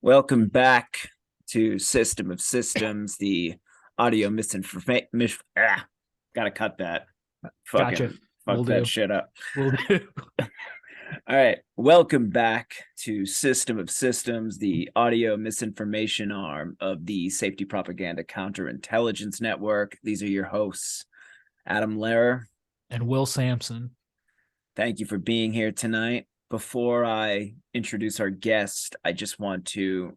Welcome back to System of Systems, the audio misinformation. Gotta cut that. Gotcha. Fucking Will fuck that do. shit up. Will do. All right. Welcome back to System of Systems, the audio misinformation arm of the Safety Propaganda Counterintelligence Network. These are your hosts, Adam Lehrer. And Will Sampson. Thank you for being here tonight. Before I introduce our guest, I just want to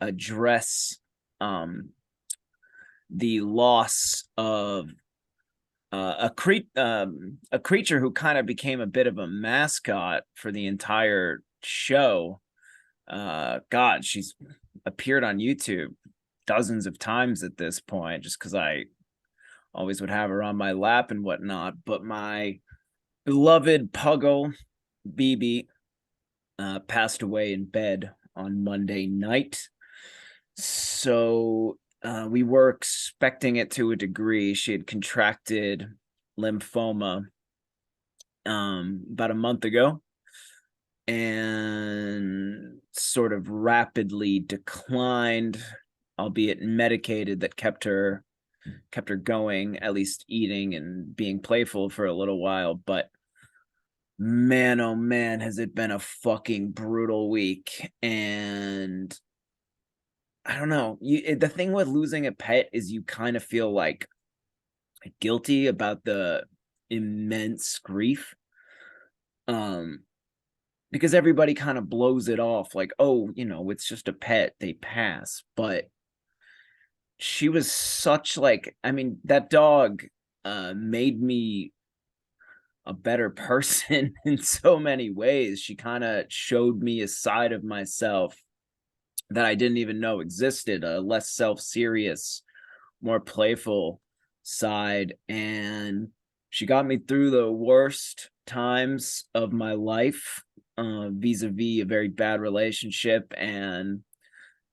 address the loss of a creature who kind of became a bit of a mascot for the entire show. God, she's appeared on YouTube dozens of times at this point, just because I always would have her on my lap and whatnot. But my beloved Puggle, BB, passed away in bed on Monday night. So we were expecting it to a degree. She had contracted lymphoma about a month ago and sort of rapidly declined, albeit medicated, that kept her going, at least eating and being playful for a little while. But man, oh man, has it been a fucking brutal week. And I don't know. The thing with losing a pet is you kind of feel like guilty about the immense grief. Because everybody kind of blows it off like, oh, it's just a pet, they pass. But she was such that dog made me a better person in so many ways. She kind of showed me a side of myself that I didn't even know existed, a less self-serious, more playful side. And she got me through the worst times of my life, vis-a-vis a very bad relationship and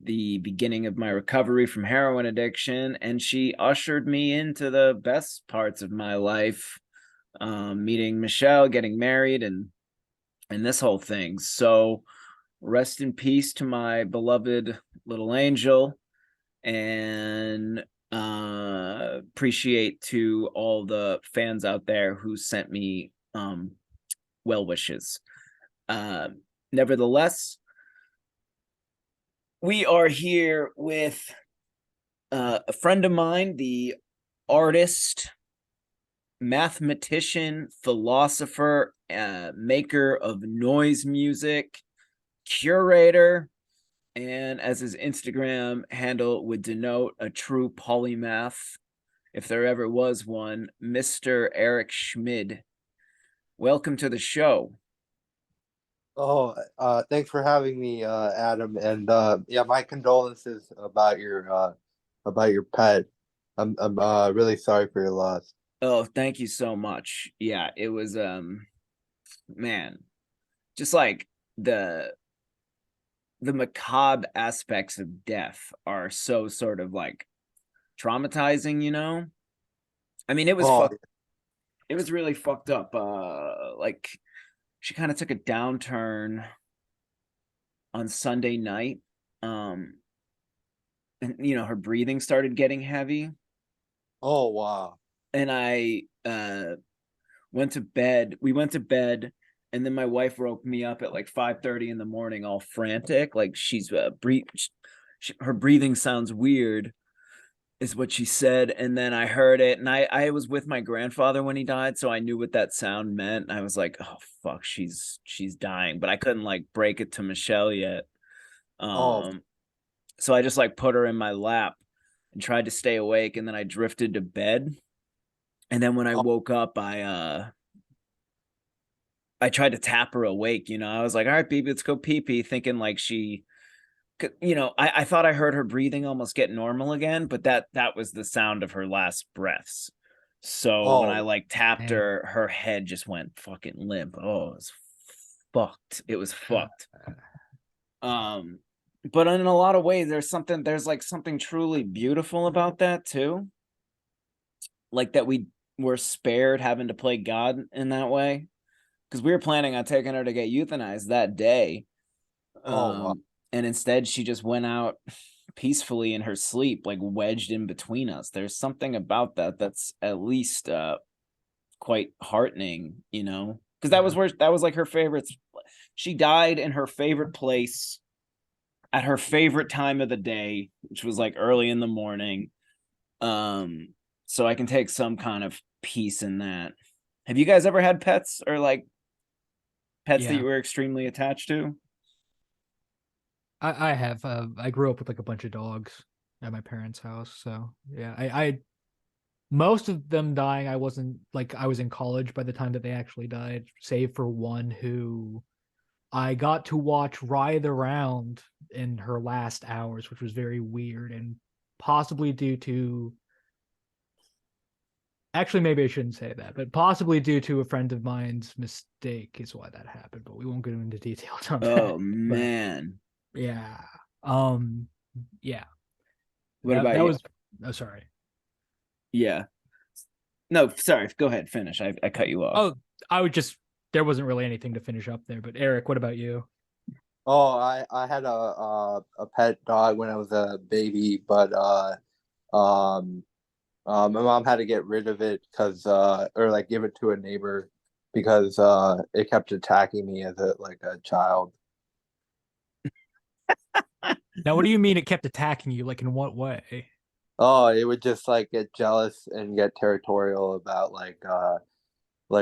the beginning of my recovery from heroin addiction. And she ushered me into the best parts of my life, meeting Michelle, getting married, and this whole thing. So rest in peace to my beloved little angel, and appreciate to all the fans out there who sent me well wishes. Nevertheless, we are here with a friend of mine, the artist, mathematician, philosopher, maker of noise music, curator, and as his Instagram handle would denote, a true polymath, if there ever was one, Mr. Eric Schmid. Welcome to the show. Oh, thanks for having me, Adam. And yeah, my condolences about your pet. I'm really sorry for your loss. Oh, thank you so much. Yeah, it was man, just like the macabre aspects of death are so sort of like traumatizing. I mean, it was Oh, it was really fucked up. Like she kind of took a downturn on Sunday night. And her breathing started getting heavy. oh wow. And I went to bed. We went to bed, and then my wife woke me up at like 5:30 in the morning, all frantic. Like she's her breathing sounds weird, is what she said. And then I heard it, and I was with my grandfather when he died, so I knew what that sound meant. I was like, oh fuck, she's dying, but I couldn't like break it to Michelle yet. Oh, So I just like put her in my lap and tried to stay awake, and then I drifted to bed. And then when I oh, woke up, I tried to tap her awake. I was like, all right, baby, let's go pee pee, thinking like she, I thought I heard her breathing almost get normal again, but that was the sound of her last breaths. So when I oh, like tapped Man. her head just went fucking limp. Oh, it was fucked. It was fucked. But in a lot of ways, there's like something truly beautiful about that too. Like that we were spared having to play God in that way. Because we were planning on taking her to get euthanized that day. oh wow. And instead she just went out peacefully in her sleep, like wedged in between us. There's something about that that's at least quite heartening, you know, because that was like her favorite. She died in her favorite place at her favorite time of the day, which was like early in the morning. So I can take some kind of peace in that. Have you guys ever had pets, or like pets that Yeah. you were extremely attached to? I have. I grew up with like a bunch of dogs at my parents' house. So yeah, I most of them dying, I wasn't like I was in college by the time that they actually died, save for one who I got to watch writhe around in her last hours, which was very weird and possibly due to actually maybe I shouldn't say that, but possibly due to a friend of mine's mistake is why that happened, but we won't go into details on that. Oh But man. yeah. Um yeah. What That about that you? was oh sorry. Yeah. No, sorry. Go ahead. Finish. I cut you off. Oh, I would just there wasn't really anything to finish up there, but Eric, what about you? Oh, I had a pet dog when I was a baby, but um my mom had to get rid of it because or like give it to a neighbor because it kept attacking me as a child. Now, what do you mean it kept attacking you? Like in what way? Oh, it would just like get jealous and get territorial about like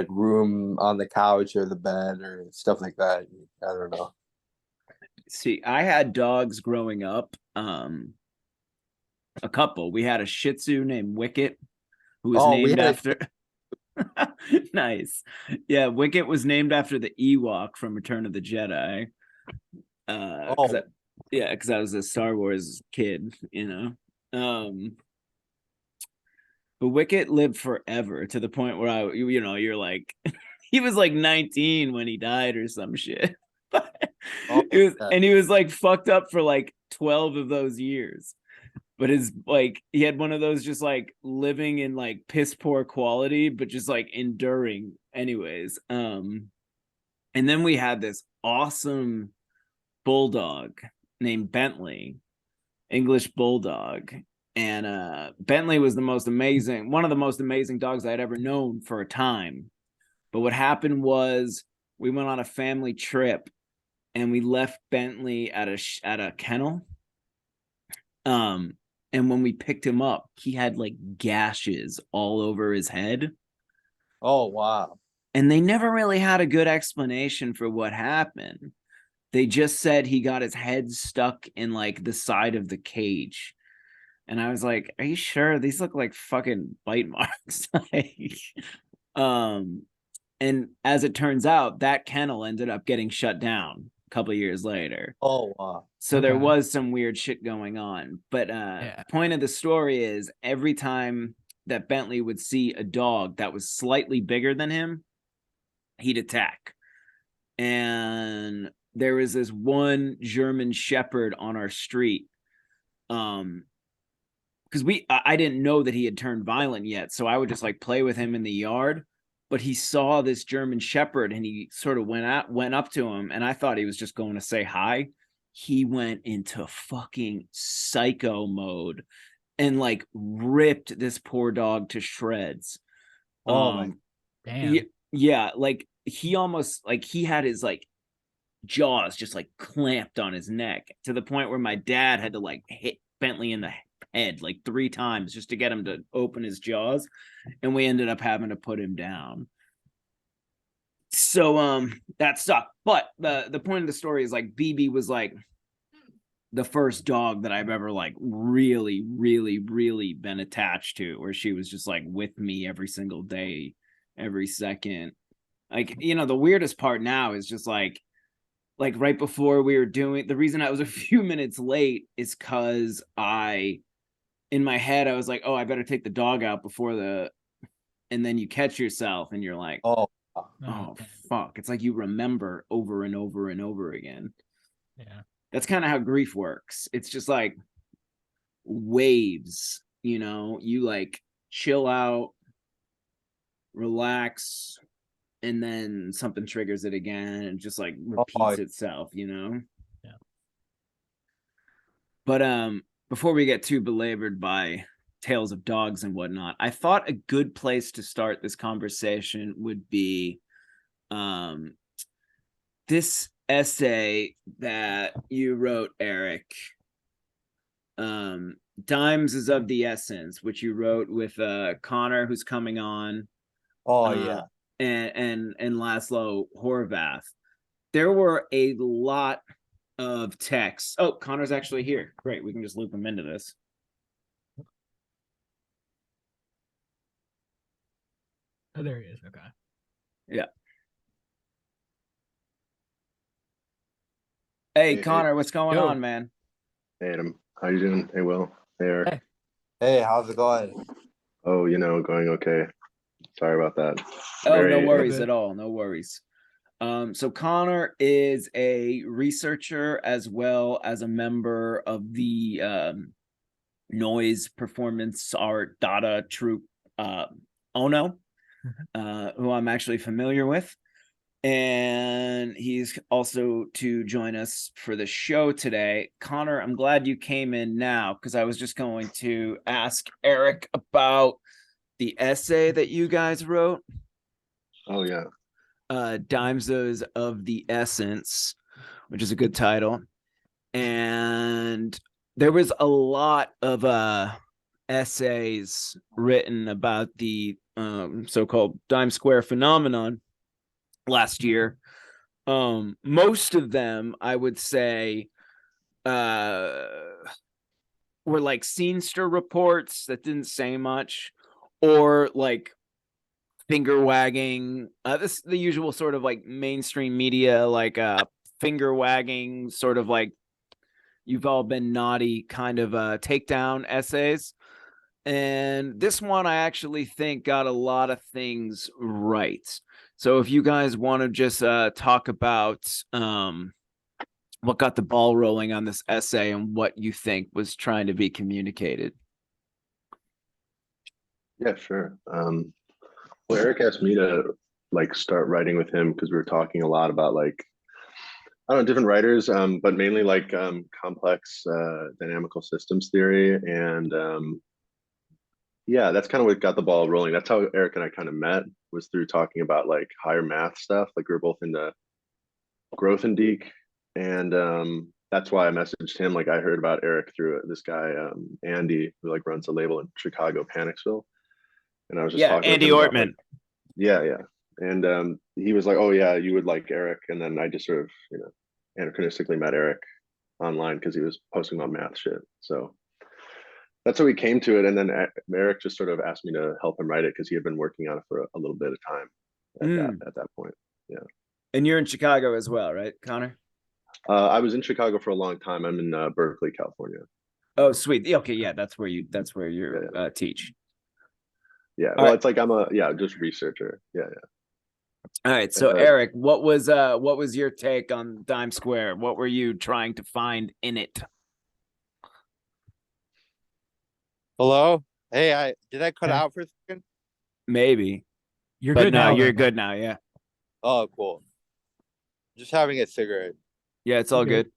room on the couch or the bed or stuff like that. I don't know. See, I had dogs growing up. A couple. We had a Shih Tzu named Wicket, who was Oh, we named had a after. Nice. Yeah, Wicket was named after the Ewok from Return of the Jedi. Because oh yeah, because I was a Star Wars kid, you know. But Wicket lived forever to the point where you know, you're like, he was like 19 when he died or some shit. oh He was like fucked up for like 12 of those years. But his like he had one of those just like living in like piss poor quality, but just like enduring anyways. And then we had this awesome bulldog named Bentley, English bulldog. And Bentley was one of the most amazing dogs I'd ever known for a time. But what happened was we went on a family trip and we left Bentley at a kennel. And when we picked him up, he had like gashes all over his head. oh wow. And they never really had a good explanation for what happened. They just said he got his head stuck in like the side of the cage. And I was like, are you sure? These look like fucking bite marks. Like, um, and as it turns out, that kennel ended up getting shut down a couple of years later. Oh wow. So there Okay. was some weird shit going on. But Yeah. point of the story is every time that Bentley would see a dog that was slightly bigger than him, he'd attack. And there was this one German Shepherd on our street. Because I didn't know that he had turned violent yet, so I would just like play with him in the yard. But he saw this German Shepherd and he sort of went up to him, and I thought he was just going to say hi. He went into fucking psycho mode and like ripped this poor dog to shreds. Oh my. Yeah, Damn. yeah, like he almost like he had his like jaws just like clamped on his neck to the point where my dad had to like hit Bentley in the head like 3 times just to get him to open his jaws, and we ended up having to put him down. So that sucked. But the point of the story is like BB was like the first dog that I've ever like really, really, really been attached to, where she was just like with me every single day, every second. Like, you know, the weirdest part now is just like right before we were doing the reason I was a few minutes late is because in my head I was like, oh, I better take the dog out before and then you catch yourself and you're like, Oh wow. Oh, oh damn. fuck. It's like you remember over and over and over again. Yeah. That's kind of how grief works. It's just like waves, you know, you like chill out, relax, and then something triggers it again and just like Oh repeats itself, you know? Yeah. But before we get too belabored by tales of dogs and whatnot, I thought a good place to start this conversation would be this essay that you wrote, Eric. Dimes is of the essence, which you wrote with Connor, who's coming on. Oh yeah. And Laszlo Horvath. There were a lot of texts. Oh, Connor's actually here. Great. We can just loop him into this. Oh, there he is. Okay. Yeah. Hey, Hey, Connor, what's going Yo. on, man? hey Adam, how you doing? Hey Will, hey Eric. Hey. Hey, how's it going? Oh, going okay. Sorry about that. Oh, no Very worries at all. No worries. So Connor is a researcher as well as a member of the noise performance art Dada troupe Ono, who I'm actually familiar with. And he's also to join us for the show today. Connor, I'm glad you came in now because I was just going to ask Eric about the essay that you guys wrote. Oh yeah. Dimes of the Essence, which is a good title. And there was a lot of essays written about the so-called dime square phenomenon last year. Most of them, I would say, were like scenester reports that didn't say much, or like finger wagging. This the usual sort of like mainstream media, like finger wagging, sort of like you've all been naughty kind of takedown essays. And this one I actually think got a lot of things right. So if you guys want to just talk about what got the ball rolling on this essay and what you think was trying to be communicated. Yeah, sure. Well, Eric asked me to start writing with him because we were talking a lot about I don't know, different writers, but mainly complex dynamical systems theory. And yeah, that's kind of what got the ball rolling. That's how Eric and I kind of met, was through talking about higher math stuff. Like we were both into growth and Deke. And that's why I messaged him. Like I heard about Eric through this guy, Andy, who runs a label in Chicago, Panicsville. And I was just talking Andy with him about Ortman. yeah. And he was like, oh yeah, you would like Eric. And then I just sort of, anachronistically met Eric online because he was posting about math shit. So that's how we came to it. And then Eric just sort of asked me to help him write it because he had been working on it for a little bit of time at that point. Yeah. And you're in Chicago as well, right, Connor? I was in Chicago for a long time. I'm in Berkeley, California. Oh, sweet. Okay, yeah, that's where you teach. Yeah. All Well, right. it's like I'm just researcher. Yeah. All right. So Eric, what was your take on Dime Square? What were you trying to find in it? Hello? Hey, did I cut out for a second? Maybe. You're But good no, now. you're good now, yeah. Oh, cool. Just having a cigarette. Yeah, it's all Okay. good.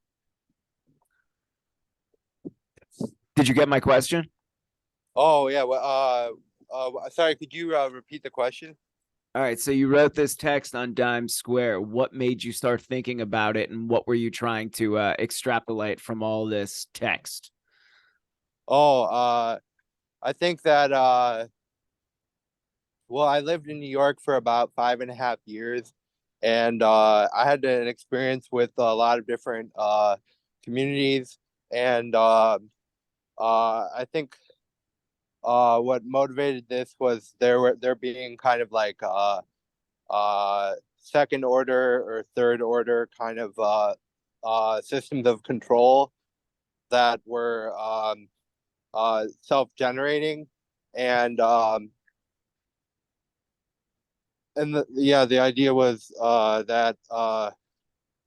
Did you get my question? Oh yeah. Well, sorry. Could you repeat the question? All right, so you wrote this text on Dime Square. What made you start thinking about it, and what were you trying to extrapolate from all this text? Oh, I think that well, I lived in New York for about 5.5 years, and I had an experience with a lot of different communities, and I think what motivated this was there being kind of like second order or third order kind of systems of control that were self-generating, and the idea was that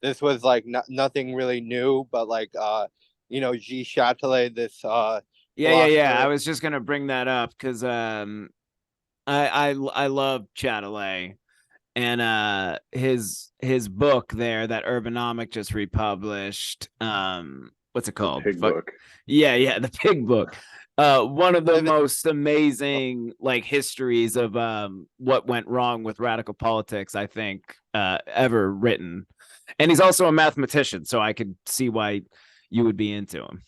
this was like nothing really new, but G. Chatelet, this Yeah. I philosopher. was just gonna bring that up because I love Chatelet, and his book there that Urbanomic just republished what's it The called? Pig Book. Yeah, the Pig Book. One of the Live it- most amazing like histories of what went wrong with radical politics, I think, ever written. And he's also a mathematician, so I could see why you would be into him.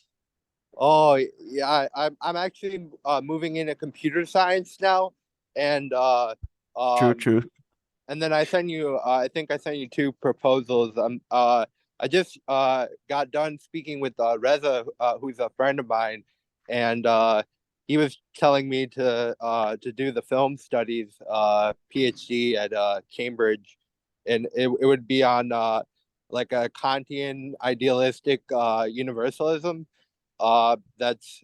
Oh yeah, I'm actually moving into computer science now, and True. and then I sent you. I think I sent you two proposals. I just got done speaking with Reza, who's a friend of mine, and he was telling me to do the film studies PhD at Cambridge, and it would be on like a Kantian idealistic universalism that's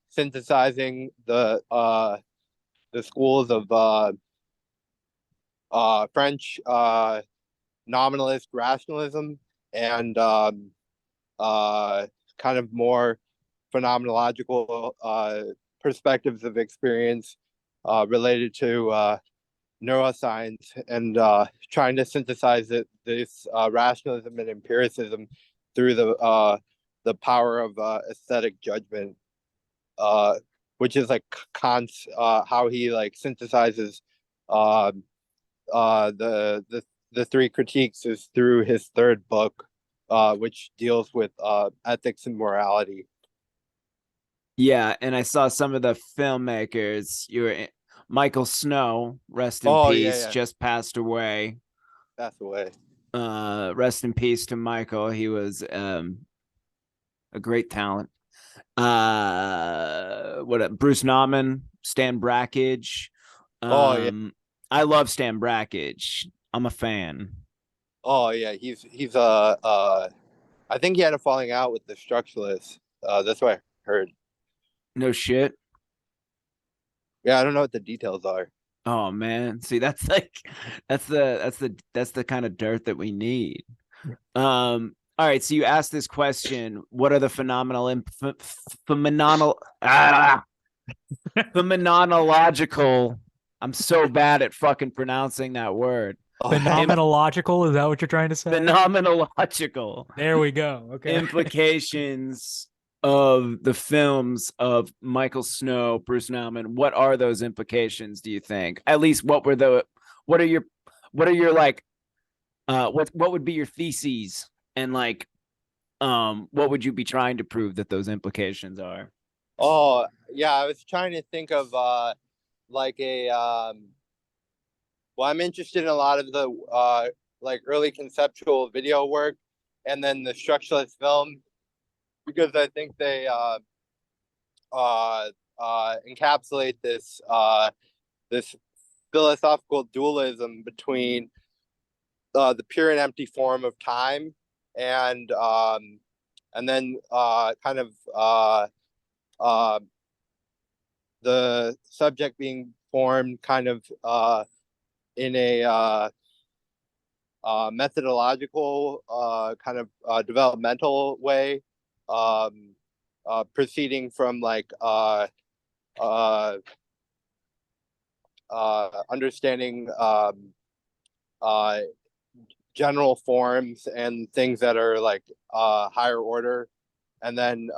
synthesizing the schools of French nominalist rationalism and kind of more phenomenological perspectives of experience related to neuroscience and trying to synthesize this rationalism and empiricism through the power of aesthetic judgment, which is like Kant's how he like synthesizes uh, the three critiques is through his third book, which deals with ethics and morality. Yeah, and I saw some of the filmmakers. Michael Snow, rest in Oh peace, yeah, just passed away. that's the way. Rest in peace to Michael. He was a great talent. Bruce Nauman, Stan Brakhage. Oh yeah, I love Stan Brakhage. I'm a fan. oh yeah. He's I think he had a falling out with the structuralists. That's what I heard. No shit. Yeah, I don't know what the details are. Oh man, see that's like that's the kind of dirt that we need. All right, so you asked this question: what are the phenomenological? I'm so bad at fucking pronouncing that word. Phenomenological, is that what you're trying to say? Phenomenological There we go. Okay. implications of the films of Michael Snow, Bruce Nauman. What are those implications, do you think? At least what are your like what would be your theses, and like what would you be trying to prove that those implications are? Oh yeah, I was trying to think of like a well, I'm interested in a lot of the like early conceptual video work and then the structuralist film because I think they encapsulate this philosophical dualism between the pure and empty form of time and then kind of uh, the subject being formed kind of in a methodological kind of developmental way, proceeding from like understanding uh, general forms and things that are like higher order, and then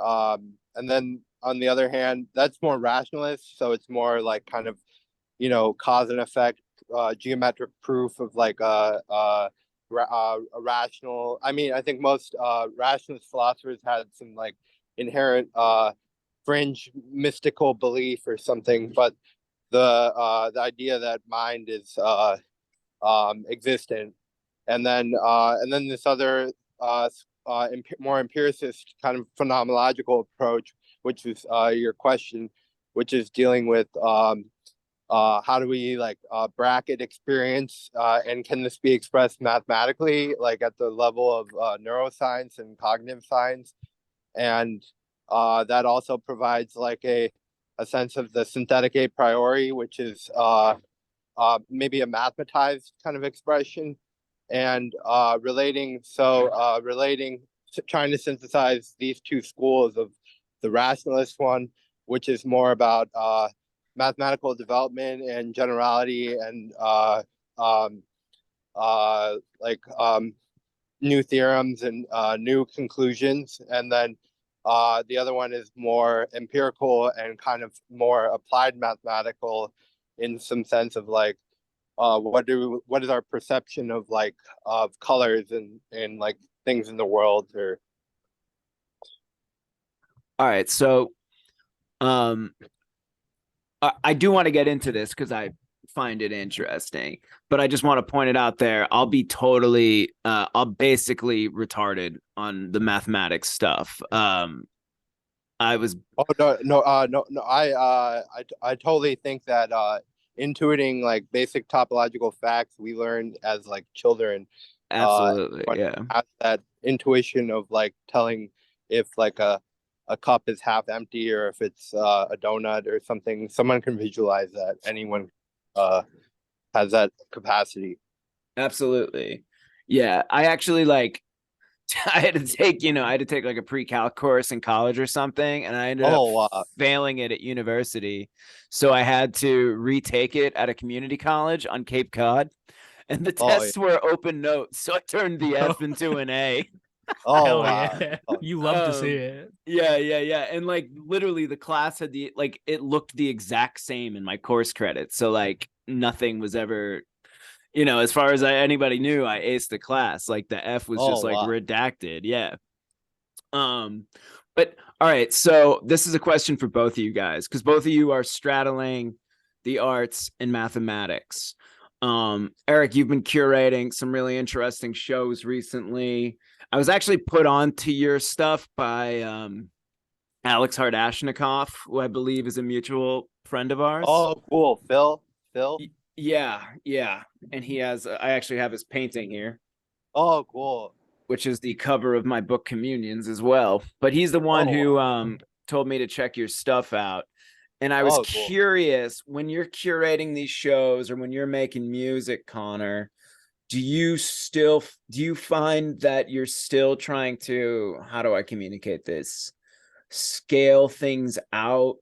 on the other hand, that's more rationalist. So it's more like kind of cause and effect, geometric proof of like a rational. I mean, I think most rationalist philosophers had some like inherent fringe mystical belief or something, but the idea that mind is existent, and then this other more empiricist kind of phenomenological approach, which is your question, which is dealing with how do we like bracket experience and can this be expressed mathematically like at the level of neuroscience and cognitive science, and that also provides like a sense of the synthetic a priori, which is maybe a mathematized kind of expression, and relating trying to synthesize these two schools of the rationalist one, which is more about mathematical development and generality and like new theorems and new conclusions, and then the other one is more empirical and kind of more applied mathematical, in some sense of like what is our perception of like of colors and like things in the world, or All right, so I do want to get into this because I find it interesting, but I just want to point it out there. I'll be totally, I'll basically retarded on the mathematics stuff. I was oh no, I totally think that intuiting like basic topological facts we learned as like children, absolutely, yeah, has that intuition of like telling if like a cup is half empty or if it's a donut or something. Someone can visualize that. Anyone uh has that capacity. absolutely, yeah. I actually like. I had to take, I had to take like a pre-calc course in college or something, and I ended up Oh, failing it at university. So I had to retake it at a community college on Cape Cod, and the oh, yeah. tests were open notes. So I turned the F into an A. Oh, Hell wow. yeah. Oh, You love to see it. Yeah, yeah, yeah. And like literally the class had it looked the exact same in my course credits. So like nothing was ever, as far as anybody knew, I aced the class. Like the F was just oh, like wow. redacted. Yeah. But all right, so this is a question for both of you guys, because both of you are straddling the arts and mathematics. Eric, you've been curating some really interesting shows recently. I was actually put on to your stuff by Alex Hardashnikov, who I believe is a mutual friend of ours. Oh, cool. Phil. Yeah, yeah. And he has, I actually have his painting here, Oh, cool. which is the cover of my book Communions as well. But he's the one Oh, who wow. told me to check your stuff out. And I was Oh, cool. curious, when you're curating these shows or when you're making music, Connor, do you find that you're still trying to, how do I communicate this? Scale things out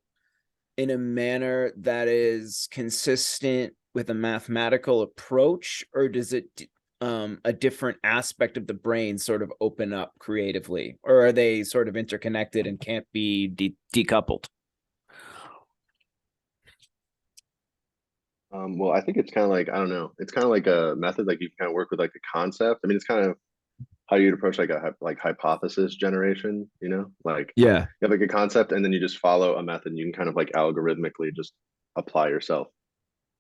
in a manner that is consistent with a mathematical approach, or does it a different aspect of the brain sort of open up creatively, or are they sort of interconnected and can't be decoupled? Well, I think it's kind of like, I don't know, it's kind of like a method, like you can kind of work with like a concept. I mean, it's kind of how you'd approach like a like hypothesis generation, like Yeah. you have like a concept and then you just follow a method and you can kind of like algorithmically just apply yourself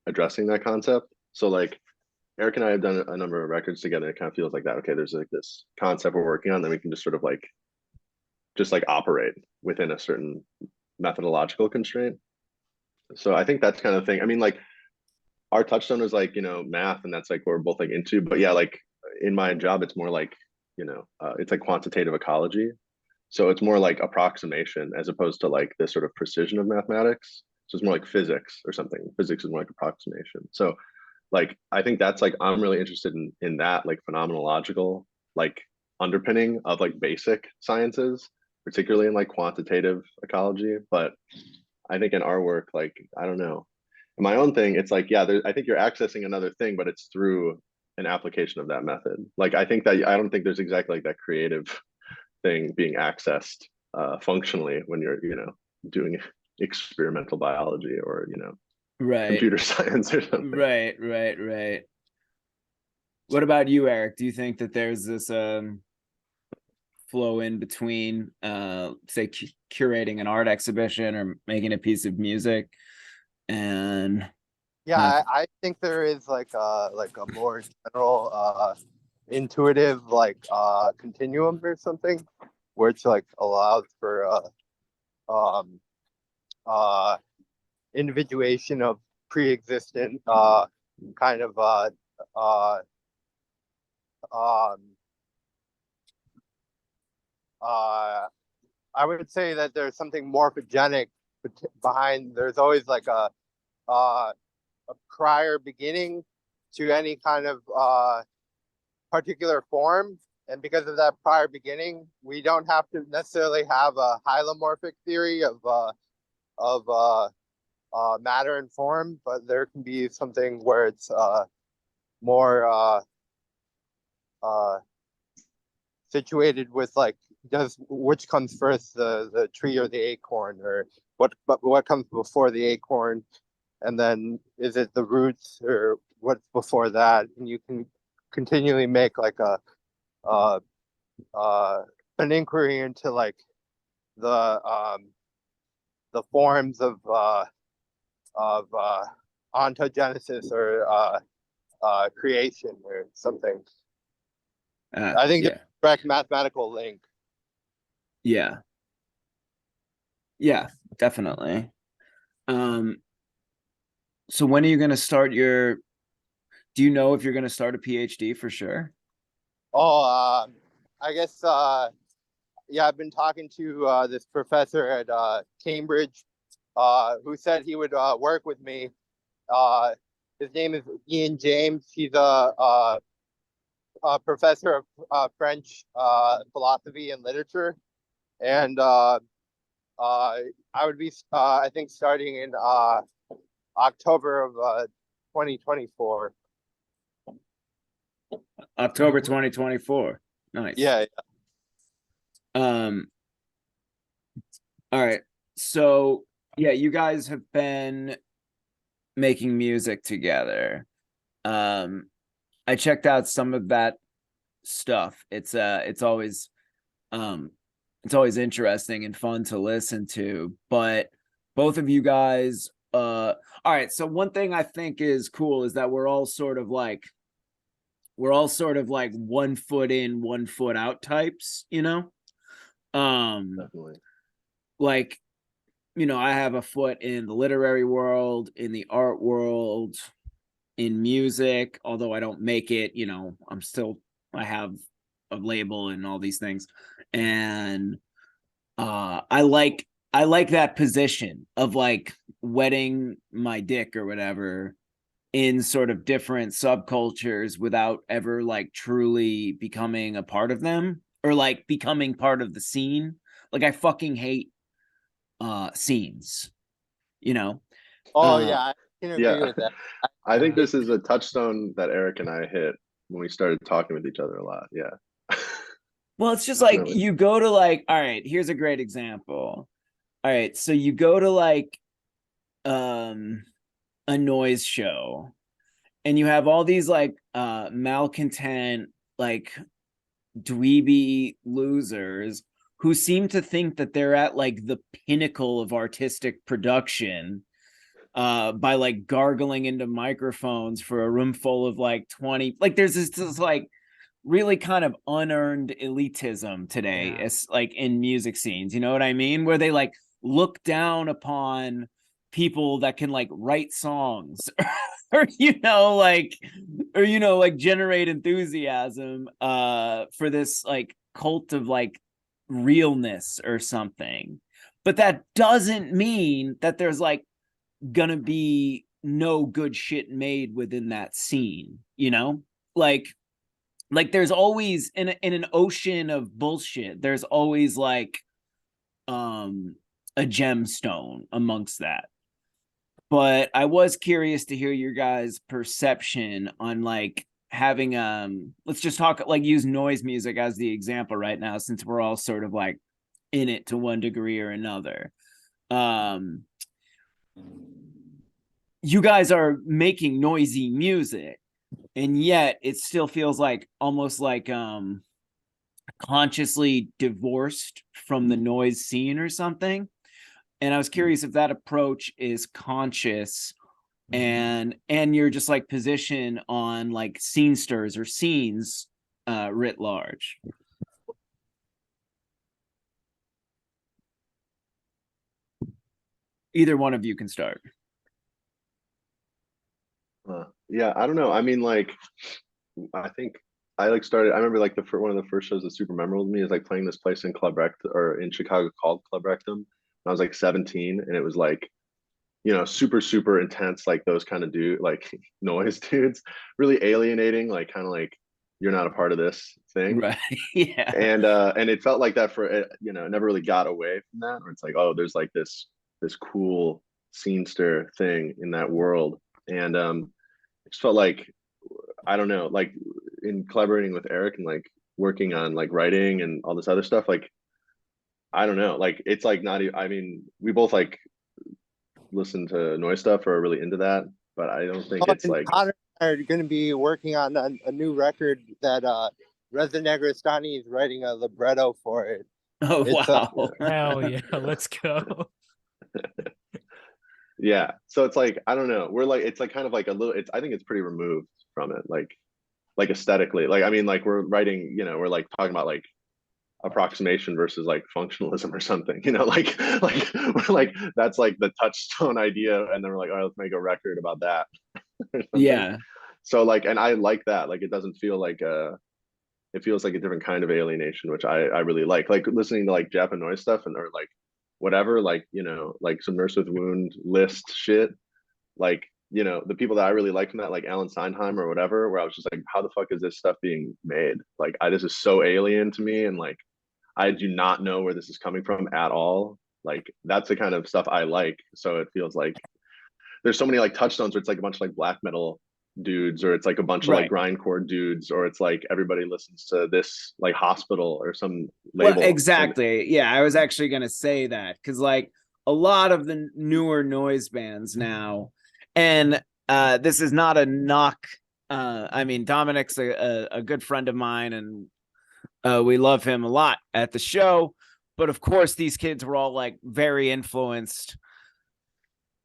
addressing that concept. So like Eric and I have done a number of records together. It kind of feels like that. Okay, there's like this concept we're working on, then we can just sort of like operate within a certain methodological constraint. So I think that's kind of thing. I mean, like our touchstone is like math, and that's like what we're both like into. But yeah, like in my job, it's more like it's like quantitative ecology. So it's more like approximation as opposed to like this sort of precision of mathematics. So it's more like physics or something. Physics is more like approximation. So like I think that's like I'm really interested in that like phenomenological like underpinning of like basic sciences, particularly in like quantitative ecology. But I think in our work, like I don't know, in my own thing, it's like yeah, I think you're accessing another thing, but it's through an application of that method. Like I think that I don't think there's exactly like that creative thing being accessed functionally when you're doing experimental biology or Right, computer science or something. right. What about you, Eric? Do you think that there's this flow in between say curating an art exhibition or making a piece of music and Yeah, math? I think there is like a more general intuitive like continuum or something, where it's like allows for um uh individuation of pre-existent kind of uh um uh I would say that there's something morphogenic behind. There's always like a prior beginning to any kind of particular form, and because of that prior beginning, we don't have to necessarily have a hylomorphic theory of matter and form, but there can be something where it's more situated with like does which comes first, the tree or the acorn, or what comes before the acorn, and then is it the roots or what's before that, and you can continually make like a uh an inquiry into like the forms of ontogenesis or creation or something. I think there's Yeah, a direct mathematical link. yeah, yeah, definitely. So when are you going to start your? Do you know if you're going to start a PhD for sure? Oh, I guess yeah, I've been talking to this professor at Cambridge, who said he would work with me. His name is Ian James. He's a professor of French philosophy and literature, and I would be, I think, starting in October of 2024. October 2024. Nice. Yeah. All right. So yeah, you guys have been making music together. I checked out some of that stuff. It's always interesting and fun to listen to. But both of you guys, all right. So one thing I think is cool is that we're all sort of like 1 foot in, 1 foot out types, you know? Definitely. Like, you know, I have a foot in the literary world, in the art world, in music, although I don't make it, you know, I have a label and all these things. And I like that position of like wetting my dick or whatever in sort of different subcultures without ever like truly becoming a part of them or like becoming part of the scene. Like I fucking hate scenes, you know. Oh yeah, I can agree Yeah. with that. I think this is a touchstone that Eric and I hit when we started talking with each other a lot. Yeah. Well, it's just like Definitely. you go to like, all right, here's a great example. All right, so you go to like a noise show and you have all these like malcontent, like dweeby losers who seem to think that they're at like the pinnacle of artistic production by like gargling into microphones for a room full of like 20, like there's this like really kind of unearned elitism today. Yeah. It's like in music scenes, you know what I mean, where they like look down upon people that can like write songs or like generate enthusiasm for this like cult of like realness or something. But that doesn't mean that there's like gonna be no good shit made within that scene, you know? Like there's always in an ocean of bullshit, there's always like a gemstone amongst that. But I was curious to hear your guys' perception on like having let's just talk like use noise music as the example right now, since we're all sort of like in it to one degree or another. You guys are making noisy music, and yet it still feels like almost like consciously divorced from the noise scene or something. And I was curious if that approach is conscious and you're just like position on like scenesters or scenes writ large. Either one of you can start. Yeah, I don't know. I mean, like, I think I like started. I remember like one of the first shows that's super memorable to me is like playing this place in Club Rect or in Chicago called Club Rectum. I was like 17, and it was like, super super intense, like those kind of like noise dudes, really alienating, like kind of like you're not a part of this thing. Right. Yeah. And it felt like that for it, never really got away from that. Or it's like, oh, there's like this cool scenester thing in that world, and it just felt like I don't know, like in collaborating with Eric and like working on like writing and all this other stuff, like I don't know, like it's like not even, I mean, we both like listen to noise stuff or are really into that, but I don't think it's And like Connor are going to be working on a new record that Reza Negrestani is writing a libretto for it. Oh It's wow. Hell yeah, let's go. yeah. So it's like I don't know. We're like it's like kind of like a little. It's I think it's pretty removed from it, like aesthetically. Like I mean, like we're writing. You know, we're like talking about like approximation versus like functionalism or something. You know, like we're like that's like the touchstone idea, and then we're like, all right, let's make a record about that or something. Yeah. So like, and I like that. Like it doesn't feel like it feels like a different kind of alienation, which I really like listening to like Japanese stuff and or like whatever, like you know, like some Nurse with Wound list shit, like you know, the people that I really like from that, like Alan Steinheim or whatever, where I was just like, how the fuck is this stuff being made? Like, this is so alien to me, and like, I do not know where this is coming from at all. Like, that's the kind of stuff I like. So it feels like there's so many like touchstones where it's like a bunch of like black metal dudes, or it's like a bunch of like Right. grindcore dudes, or it's like everybody listens to this like Hospital or some Well, label. exactly. Yeah, I was actually going to say that because like a lot of the newer noise bands now, and this is not a knock. I mean, Dominic's a good friend of mine, and we love him a lot at the show. But of course, these kids were all like very influenced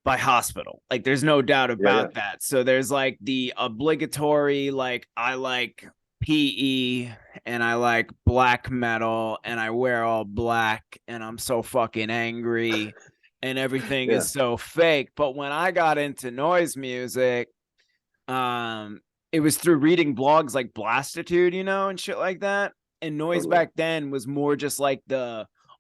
by Hospital. Like, there's no doubt about that. So there's like the obligatory, like, I like PE and I like black metal and I wear all black and I'm so fucking angry and everything is so fake. But when I got into noise music, it was through reading blogs like Blastitude, you know, and shit like that. And noise back then was more just like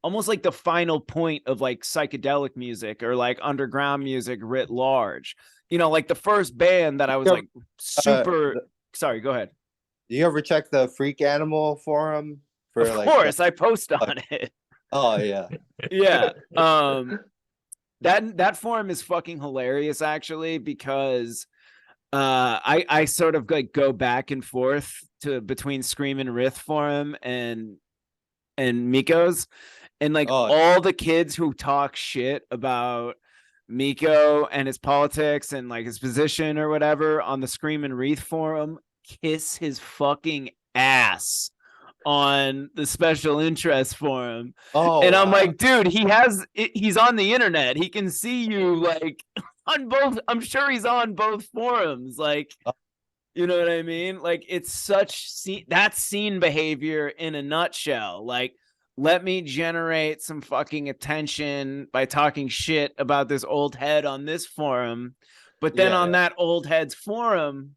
almost like the final point of like psychedelic music or like underground music writ large. You know, like the first band that I was like super sorry, go ahead. Do you ever check the Freak Animal forum for Of course, I post on it. Oh yeah. Yeah. That forum is fucking hilarious actually, because I sort of like go back and forth to between Scream and Rith forum and Miko's, and like all the kids who talk shit about Miko and his politics and like his position or whatever on the Scream and Wreath forum kiss his fucking ass on the special interest forum. And I'm like, dude, he's on the internet. He can see you like on both. I'm sure he's on both forums. Like, you know what I mean? Like, it's such that's scene behavior in a nutshell. Like, let me generate some fucking attention by talking shit about this old head on this forum, but then on that old head's forum,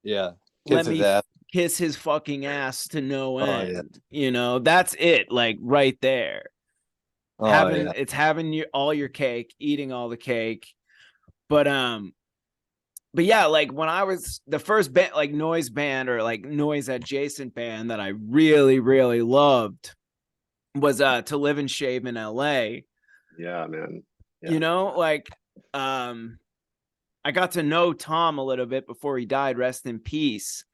let me kiss his fucking ass to no end. You know, that's it. Like right there. It's having all your cake, eating all the cake. But yeah, like when I was the first band, like noise band or like noise adjacent band that I really, really loved was To Live and Shave in LA. Yeah, man. Yeah. You know, like I got to know Tom a little bit before he died, rest in peace,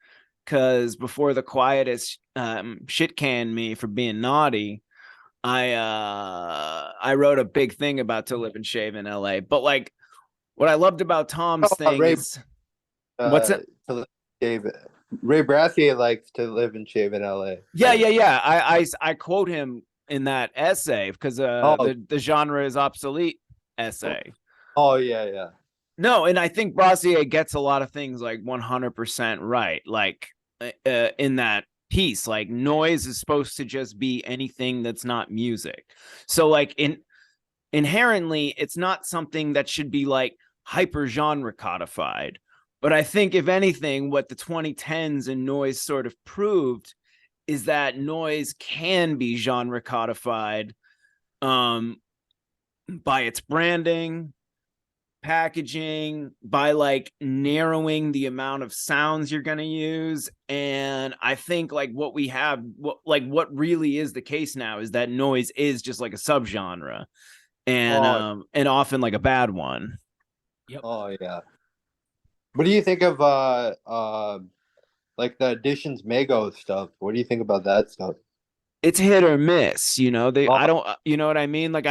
because before the quietest shit canned me for being naughty, I wrote a big thing about To Live and Shave in LA. But like what I loved about Tom's thing is what's it? Ray Brassier likes To Live and Shave in LA. Yeah. I quote him in that essay because the genre is obsolete essay. Oh yeah. No, and I think Brassier gets a lot of things like 100% right. Like in that piece, like noise is supposed to just be anything that's not music. So like inherently, it's not something that should be like hyper genre codified. But I think if anything, what the 2010s and noise sort of proved is that noise can be genre codified by its branding, packaging, by like narrowing the amount of sounds you're going to use. And I think like what we have, what really is the case now is that noise is just like a subgenre and often like a bad one. Yep. Oh yeah. What do you think of like the Additions Mago stuff. What do you think about that stuff? It's hit or miss, you know. Oh, I don't, you know what I mean? Like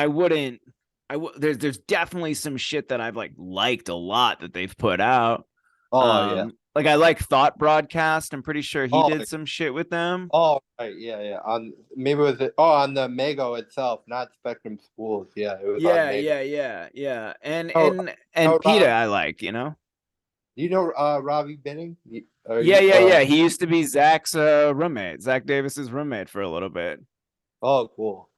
there's definitely some shit that I've like liked a lot that they've put out. oh yeah. Like I like Thought Broadcast. I'm pretty sure he Oh, did some shit with them. oh right, yeah, yeah. On maybe it was it, oh on the Mago itself, not Spectrum Schools. Yeah, it was on Yeah, Mago. yeah. And Oh, no, PETA I like, you know. you know Robbie Binning? Yeah. He used to be Zach's roommate, Zach Davis's roommate for a little bit. Oh, cool.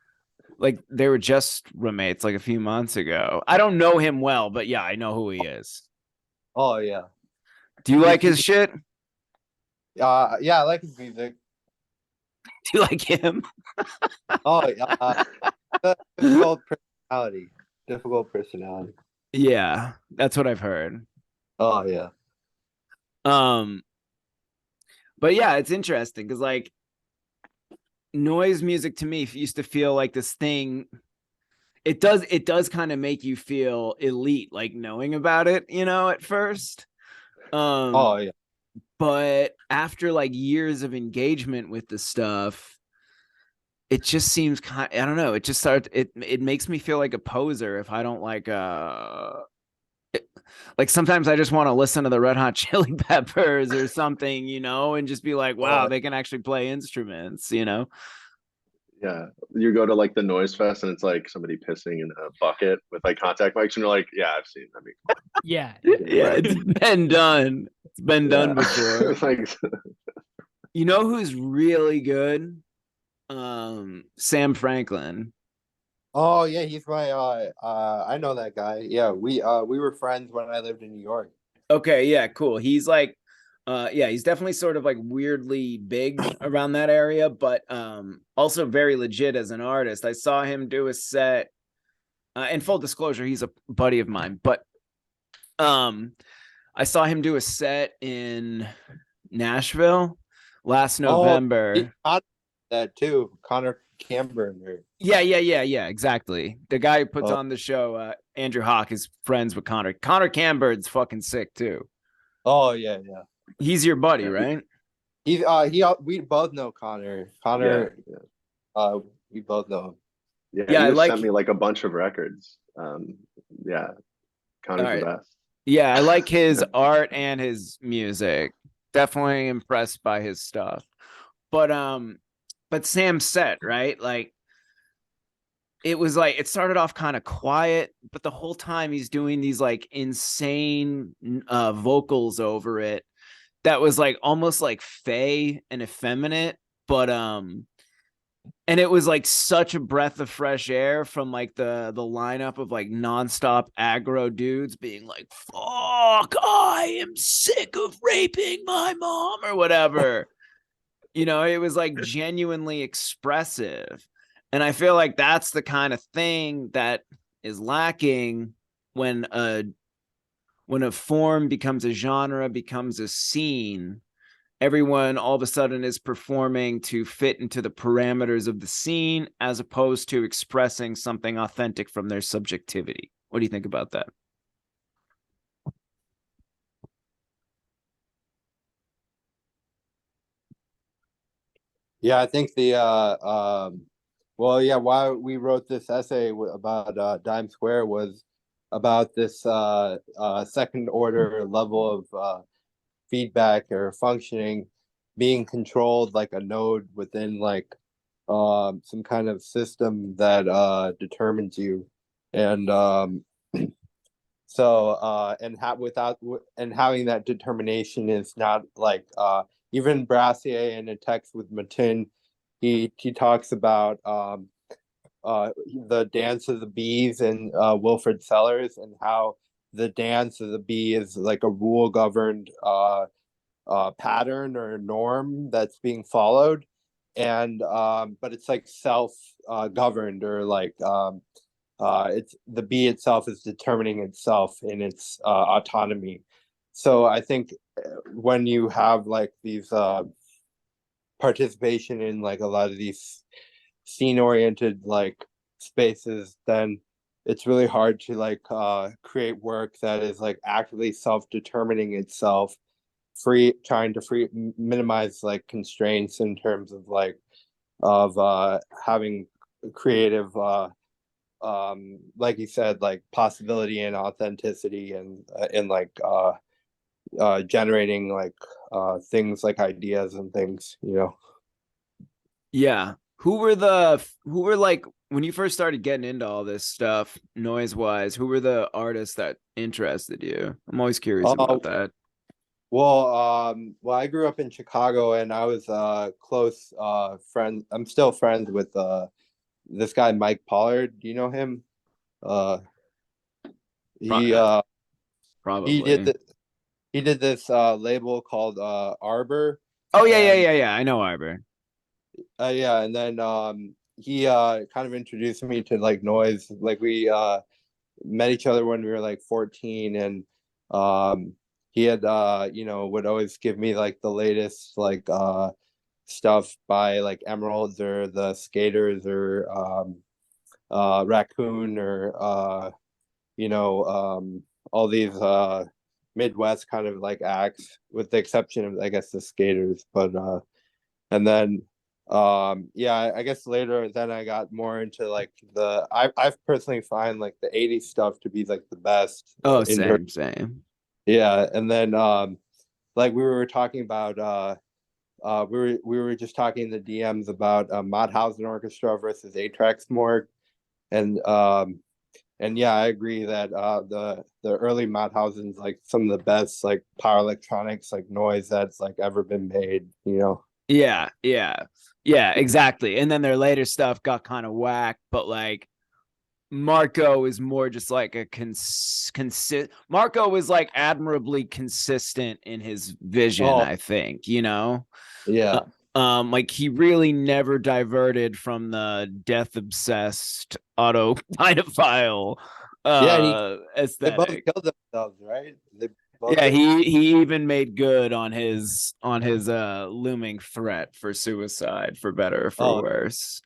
Like they were just roommates like a few months ago. I don't know him well, but yeah, I know who he is. Oh yeah. Do you like his shit? Yeah, I like his music. Do you like him? Oh yeah. Difficult personality. Difficult personality. Yeah, that's what I've heard. Oh yeah. Um, but yeah, it's interesting because like noise music to me used to feel like this thing. It does kind of make you feel elite, like knowing about it, you know, at first. Oh yeah. But after like years of engagement with the stuff, it just seems kind, I don't know, it just starts it makes me feel like a poser if I don't like sometimes I just want to listen to the Red Hot Chili Peppers or something, you know, and just be like, wow, Oh they can actually play instruments, you know. Yeah, you go to like the noise fest and it's like somebody pissing in a bucket with like contact mics, and you're like, yeah, I've seen. I mean, Yeah. Yeah, right. it's been done. It's been done before. Like, You know who's really good? Sam Franklin. oh yeah, he's my I know that guy. Yeah, we were friends when I lived in New York. Okay, yeah, cool. He's like yeah, he's definitely sort of like weirdly big around that area, but also very legit as an artist. I saw him do a set in full disclosure, he's a buddy of mine, but um I saw him do a set in Nashville last Oh, November. that too. Connor Camber. Yeah, exactly. The guy who puts Oh, on the show, Andrew Hawk, is friends with Connor. Connor Cambird's fucking sick too. oh yeah, yeah. He's your buddy, yeah, right? We both know Connor. yeah, Connor, yeah, we both know him. yeah. Yeah, He I just like. sent me like a bunch of records. Yeah, All Connor's the right. best. Yeah, I like his Yeah, art and his music. Definitely impressed by his stuff. But Sam's set, right? Like it was like it started off kind of quiet, but the whole time he's doing these like insane vocals over it that was like almost like fey and effeminate, but and it was like such a breath of fresh air from like the lineup of like nonstop aggro dudes being like, fuck, I am sick of raping my mom or whatever. You know, it was like genuinely expressive. And I feel like that's the kind of thing that is lacking when a form becomes a genre, becomes a scene. Everyone all of a sudden is performing to fit into the parameters of the scene as opposed to expressing something authentic from their subjectivity. What do you think about that? Yeah, I think the well, yeah, why we wrote this essay about Dime Square was about this second order level of feedback or functioning being controlled like a node within like some kind of system that determines you, and so and having that determination is not like even Brassier in a text with Matin, he talks about the dance of the bees and Wilfred Sellers, and how the dance of the bee is like a rule governed pattern or norm that's being followed, and but it's like self governed, or like it's the bee itself is determining itself in its autonomy. So I think when you have like these participation in like a lot of these scene oriented like spaces, then it's really hard to like create work that is like actively self determining itself trying to minimize like constraints in terms of like of having creative like you said, like possibility and authenticity, and like generating like things like ideas and things, you know. Yeah. Who were like when you first started getting into all this stuff, noise wise, who were the artists that interested you? I'm always curious about that. Well, I grew up in Chicago, and I was close friend. I'm still friends with this guy Mike Pollard. Do you know him? He Probably. He did this label called Arbor. Oh yeah. I know Arbor. Yeah, and then he kind of introduced me to like noise. Like we met each other when we were like 14, and he had you know, would always give me like the latest like stuff by like Emeralds or the Skaters or Raccoon or you know, all these Midwest kind of like acts, with the exception of I guess the Skaters. But and then yeah, I guess later then I got more into like I personally find like the 80s stuff to be like the best. Oh, same. Yeah, and then like we were talking about we were just talking in the DMs about Mauthausen Orchestra versus Atrax Morgue, and yeah, I agree that the early Mauthausen's like some of the best like power electronics like noise that's like ever been made, you know. Yeah, exactly. And then their later stuff got kind of whack, but like Marco is more just like a Marco is like admirably consistent in his vision, I think, you know. Yeah. Like he really never diverted from the death obsessed autopinophile aesthetic. They both killed themselves, right? Yeah, he even made good on his looming threat for suicide, for better or for worse.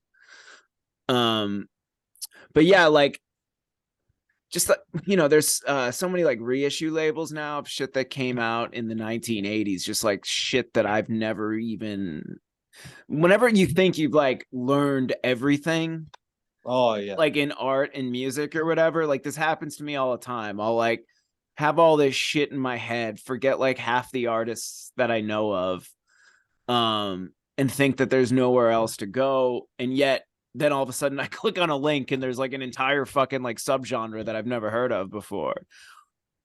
But yeah, like just you know, there's so many like reissue labels now of shit that came out in the 1980s, just like shit that I've never even. Whenever you think you've like learned everything, like in art and music or whatever, like this happens to me all the time. I'll like have all this shit in my head, forget like half the artists that I know of, and think that there's nowhere else to go, and yet then all of a sudden I click on a link and there's like an entire fucking like subgenre that I've never heard of before.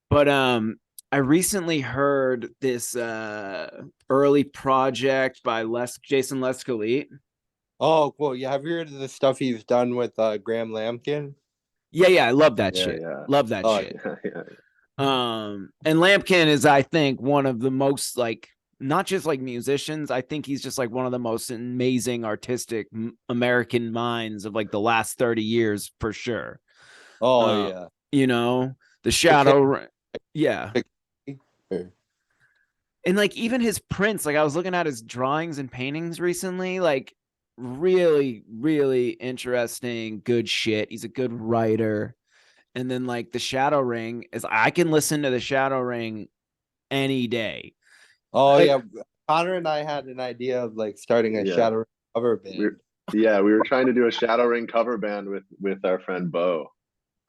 But I recently heard this early project by Jason Lescalit. Oh, cool. Yeah, have you heard of the stuff he's done with Graham Lampkin? Yeah, I love that shit. Yeah. Love that shit. Yeah. And Lampkin is, I think, one of the most like, not just like musicians, I think he's just like one of the most amazing artistic American minds of like the last 30 years for sure. Yeah. You know, the Shadow. Yeah. And like even his prints, like I was looking at his drawings and paintings recently, like really, really interesting, good shit. He's a good writer. And then like the Shadow Ring is, I can listen to the Shadow Ring any day. Yeah, Connor and I had an idea of like starting a Shadow Ring cover band. We were trying to do a Shadow Ring cover band with our friend Bo.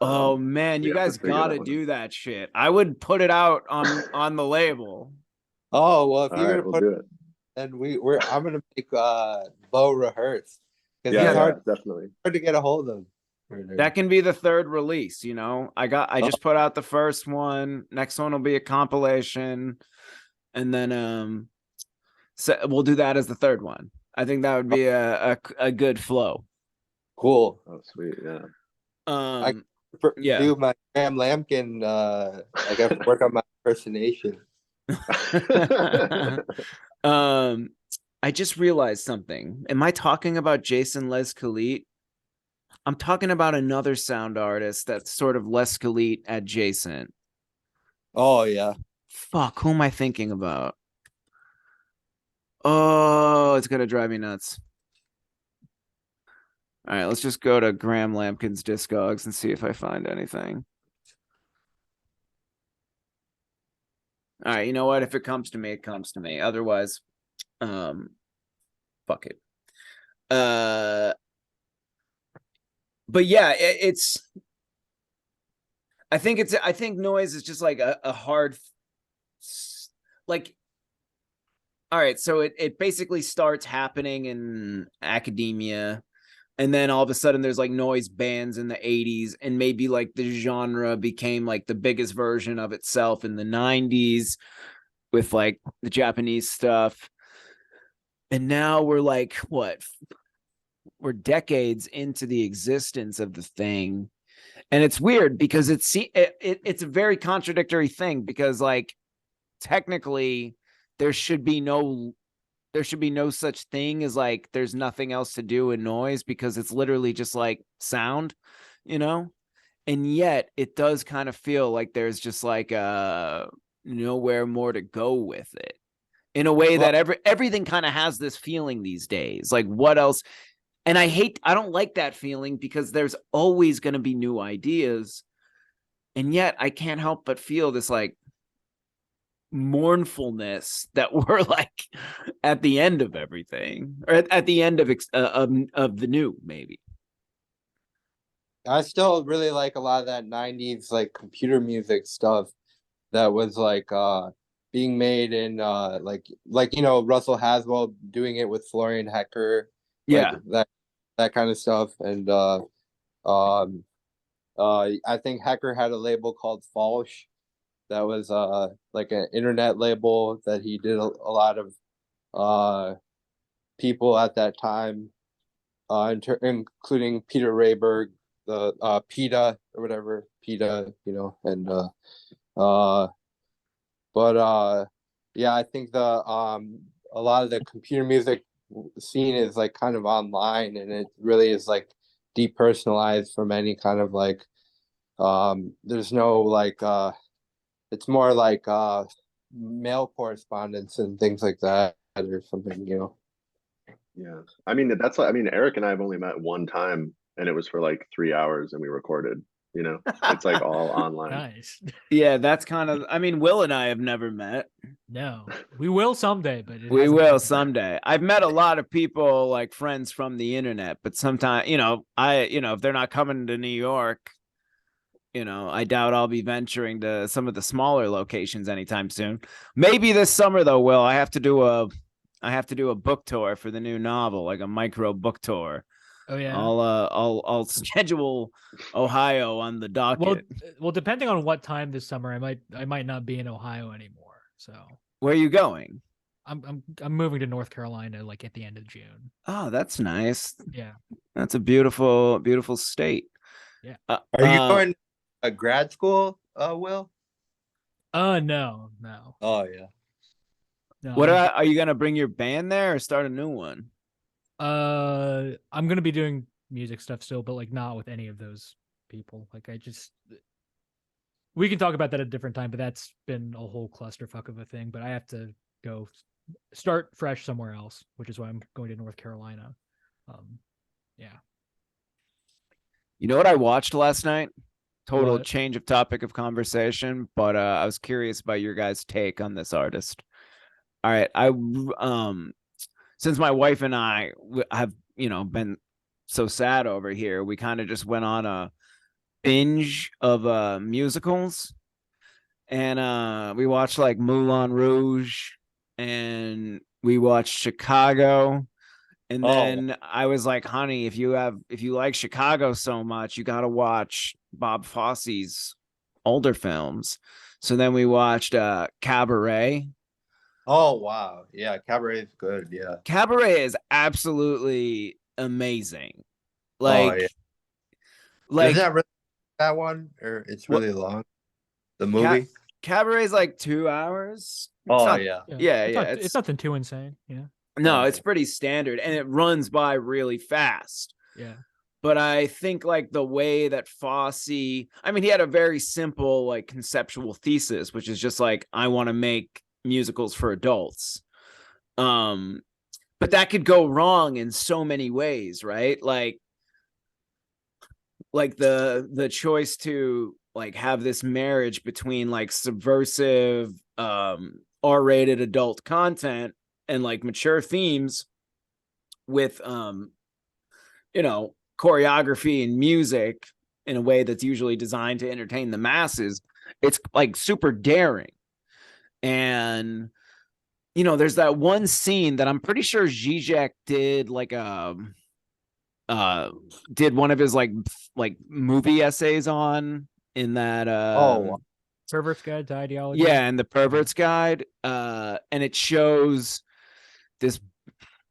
Oh man, you guys gotta do that shit. I would put it out on the label. Oh well, if you're gonna put it, and I'm gonna make Bo rehearse, because it's hard, definitely hard to get a hold of. That can be the third release, you know. I just put out the first one. Next one will be a compilation, and then so we'll do that as the third one. I think that would be a good flow. Cool. Oh sweet, yeah. I do my Graham Lampkin. I got to work on my impersonation. I just realized something. Am I talking about Jason Lescalit? I'm talking about another sound artist that's sort of Lescalit adjacent. Oh yeah. Fuck, who am I thinking about? Oh, it's gonna drive me nuts. All right, let's just go to Graham Lampkin's Discogs and see if I find anything. All right, you know what? If it comes to me, it comes to me. Otherwise, fuck it. But yeah, I think noise is just like a hard, like, all right, so it basically starts happening in academia, and then all of a sudden there's like noise bands in the 80s, and maybe like the genre became like the biggest version of itself in the 90s with like the Japanese stuff. And now we're like, what? We're decades into the existence of the thing. And it's weird because it's a very contradictory thing, because like technically there should be no such thing as like there's nothing else to do in noise, because it's literally just like sound, you know? And yet it does kind of feel like there's just like nowhere more to go with it, in a way that everything kind of has this feeling these days. Like, what else? And I don't like that feeling, because there's always going to be new ideas. And yet I can't help but feel this like mournfulness that we're like at the end of everything, or at the end of the new, maybe. I still really like a lot of that 90s like computer music stuff that was like being made in like you know, Russell Haswell doing it with Florian Hecker, like Yeah. that kind of stuff. And I think Hecker had a label called Falsch that was like an internet label that he did a lot of people at that time, including Peter Rayberg, the PETA or whatever, PETA, you know. And but yeah, I think the a lot of the computer music scene is like kind of online, and it really is like depersonalized from any kind of like there's no like it's more like mail correspondence and things like that or something, you know. Yeah. I mean, that's like, I mean, Eric and I have only met one time, and it was for like 3 hours, and we recorded, you know, it's like all online. Nice. Yeah, that's kind of, I mean, Will and I have never met. No, we will someday, but We will someday. I've met a lot of people, like friends from the internet, but sometimes, if they're not coming to New York, I doubt I'll be venturing to some of the smaller locations anytime soon. Maybe this summer though, Will. I have to do a book tour for the new novel, like a micro book tour. Oh yeah. I'll schedule Ohio on the docket. Well, depending on what time this summer, I might not be in Ohio anymore. So where are you going? I'm moving to North Carolina like at the end of June. Oh, that's nice. Yeah, that's a beautiful, beautiful state. Yeah. Are you going to grad school, Will? No. Oh yeah. No, what are you gonna bring your band there or start a new one? I'm gonna be doing music stuff still, but like not with any of those people. Like we can talk about that at a different time, but that's been a whole clusterfuck of a thing. But I have to go start fresh somewhere else, which is why I'm going to North Carolina. Yeah. You know what I watched last night? Total What? change of topic of conversation, but I was curious about your guys' take on this artist. All right, since my wife and I have, been so sad over here, we kind of just went on a binge of musicals, and we watched like Moulin Rouge, and we watched Chicago, and then I was like, honey, if you like Chicago so much, you got to watch Bob Fosse's older films. So then we watched Cabaret. Oh wow, yeah, Cabaret is good. Yeah, Cabaret is absolutely amazing. Like, is that really that one, or it's really long? The movie. Cabaret is like 2 hours. Yeah. It's nothing too insane. Yeah. No, it's pretty standard, and it runs by really fast. Yeah. But I think like the way that Fosse, I mean, he had a very simple like conceptual thesis, which is just like, I want to make musicals for adults. But that could go wrong in so many ways, right? Like the choice to like have this marriage between like subversive R-rated adult content and like mature themes with you know, choreography and music in a way that's usually designed to entertain the masses. It's like super daring. And you know, there's that one scene that I'm pretty sure Zizek did like did one of his like movie essays on in that Oh, Pervert's Guide to Ideology. yeah, and the Pervert's Guide, and it shows this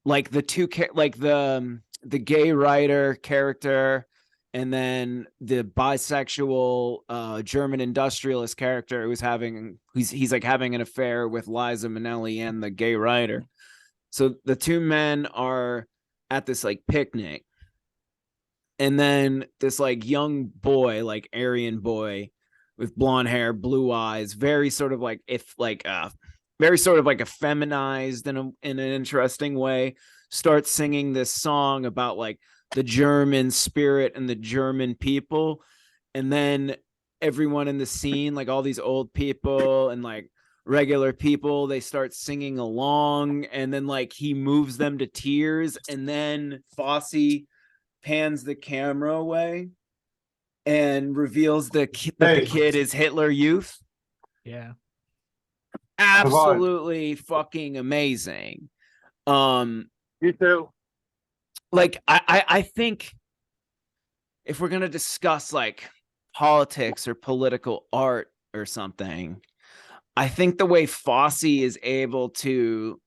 like the two like the gay writer character and then the bisexual German industrialist character who's having he's like having an affair with Liza Minnelli and the gay writer. So the two men are at this like picnic, and then this like young boy, like Aryan boy with blonde hair, blue eyes, very sort of like very sort of like effeminized in an interesting way, starts singing this song about like the German spirit and the German people. And then everyone in the scene, like all these old people and like regular people, they start singing along, and then like he moves them to tears, and then Fosse pans the camera away and reveals that the kid is Hitler Youth. Yeah. Absolutely fucking amazing. you too. Like I think if we're gonna discuss like politics or political art or something, I think the way Fosse is able to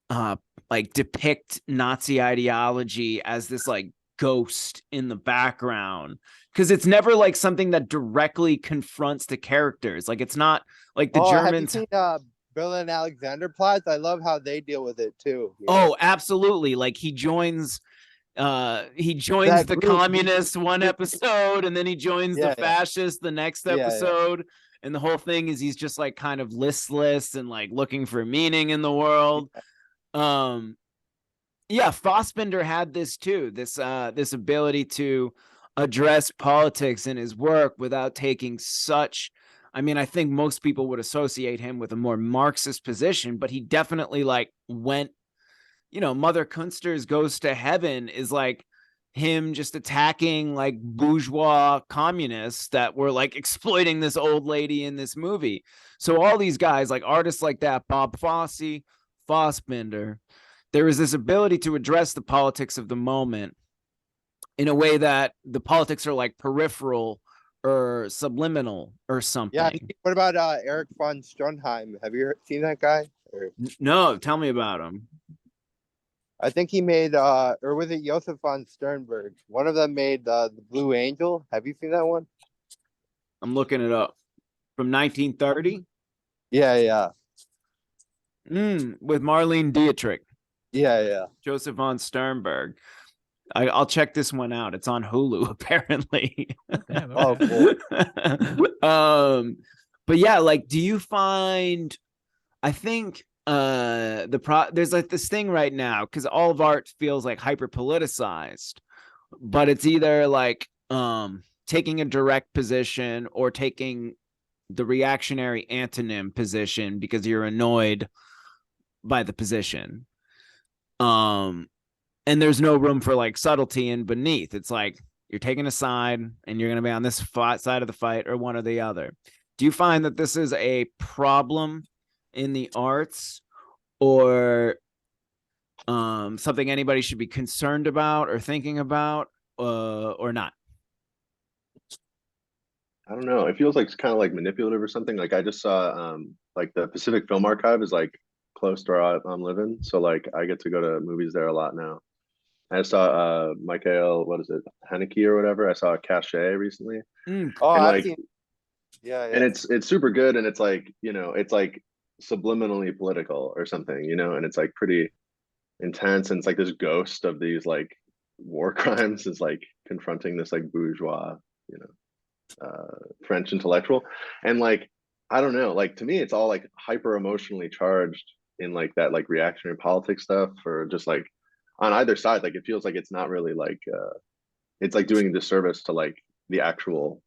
like depict Nazi ideology as this like ghost in the background, because it's never like something that directly confronts the characters. Like it's not like the Germans. Have you seen Bill and Alexander plots? I love how they deal with it too. Oh, absolutely. Like he joins the communists one episode, and then he joins the fascists the next episode. And the whole thing is he's just like kind of listless and like looking for meaning in the world. Yeah, Fassbinder had this too, this ability to address politics in his work without taking such, I mean, I think most people would associate him with a more Marxist position, but he definitely like went, you know, Mother Kunster's Goes to Heaven is like him just attacking like bourgeois communists that were like exploiting this old lady in this movie. So all these guys, like artists like that, Bob Fosse, Fassbinder, there is this ability to address the politics of the moment in a way that the politics are like peripheral or subliminal or something. Yeah. What about Eric von Stroheim? Have you seen that guy? No, tell me about him. I think he made, or was it Josef von Sternberg? One of them made the Blue Angel. Have you seen that one? I'm looking it up. From 1930? Yeah. With Marlene Dietrich. Yeah. Joseph von Sternberg. I'll check this one out. It's on Hulu, apparently. Damn, Oh, okay. cool. But yeah, like, do you find? I think there's like this thing right now, because all of art feels like hyper politicized, but it's either like taking a direct position or taking the reactionary antonym position because you're annoyed by the position. And there's no room for like subtlety and beneath. It's like you're taking a side and you're going to be on this side of the fight or one or the other. Do you find that this is a problem in the arts, or something anybody should be concerned about or thinking about, or not? I don't know. It feels like it's kind of like manipulative or something. Like I just saw like the Pacific Film Archive is like close to where I'm living, so like I get to go to movies there a lot now. I saw Michael, what is it, Haneke or whatever. I saw Cachet recently. Oh, And I've like seen. Yeah. and it's super good, and it's like, you know, it's like subliminally political or something, you know, and it's like pretty intense, and it's like this ghost of these like war crimes is like confronting this like bourgeois, you know, French intellectual. And like, I don't know, like to me it's all like hyper emotionally charged in like that like reactionary politics stuff, or just like on either side. Like it feels like it's not really like it's like doing a disservice to like the actual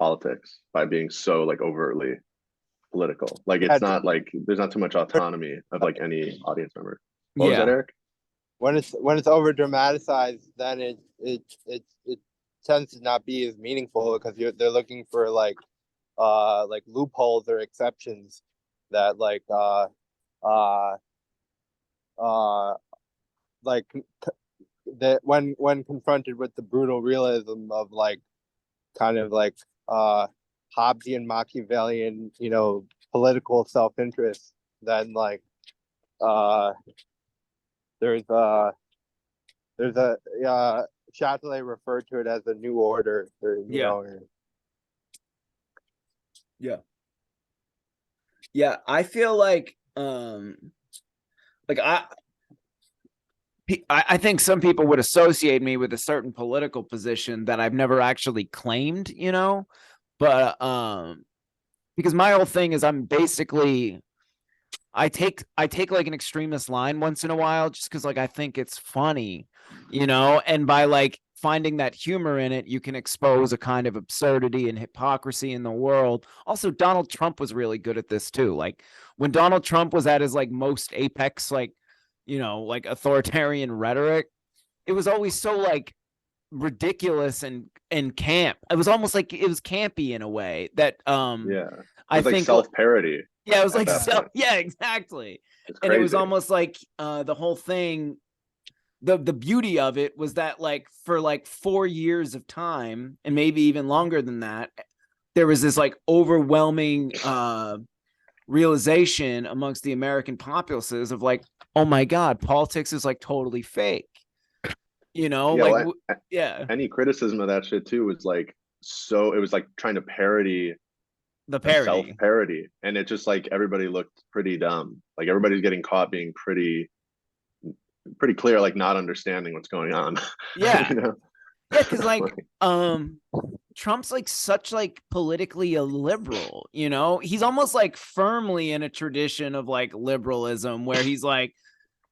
politics by being so like overtly political. Like Yeah, it's not like there's not too much autonomy of like any audience member. What was that, Yeah. Eric? when it's over dramatized, then it tends to not be as meaningful because they're looking for like loopholes or exceptions that uh uh like that when confronted with the brutal realism of like kind of like Hobbesian Machiavellian, political self-interest, then like uh there's a Chatelet referred to it as a new order, or Yeah. Yeah. Yeah, I feel like I think some people would associate me with a certain political position that I've never actually claimed, but because my whole thing is I'm basically I take like an extremist line once in a while just because like I think it's funny, and by like finding that humor in it, you can expose a kind of absurdity and hypocrisy in the world. Also, Donald Trump was really good at this too. Like when Donald Trump was at his like most apex, like, like authoritarian rhetoric, it was always so like ridiculous and camp. It was almost like it was campy in a way that Yeah. I It's like think self-parody yeah, it was at like that so point. yeah, exactly. It's And it was crazy. almost like the whole thing, the beauty of it was that like for like 4 years of time, and maybe even longer than that, there was this like overwhelming realization amongst the American populaces of like, oh my God, politics is like totally fake. Yeah, like well, yeah, any criticism of that shit too was like so it was like trying to parody the a parody. self-parody, and it just like everybody looked pretty dumb. Like everybody's getting caught being pretty clear, like not understanding what's going on. Yeah. You know? Yeah, because like Trump's like such like politically a liberal, he's almost like firmly in a tradition of like liberalism where he's like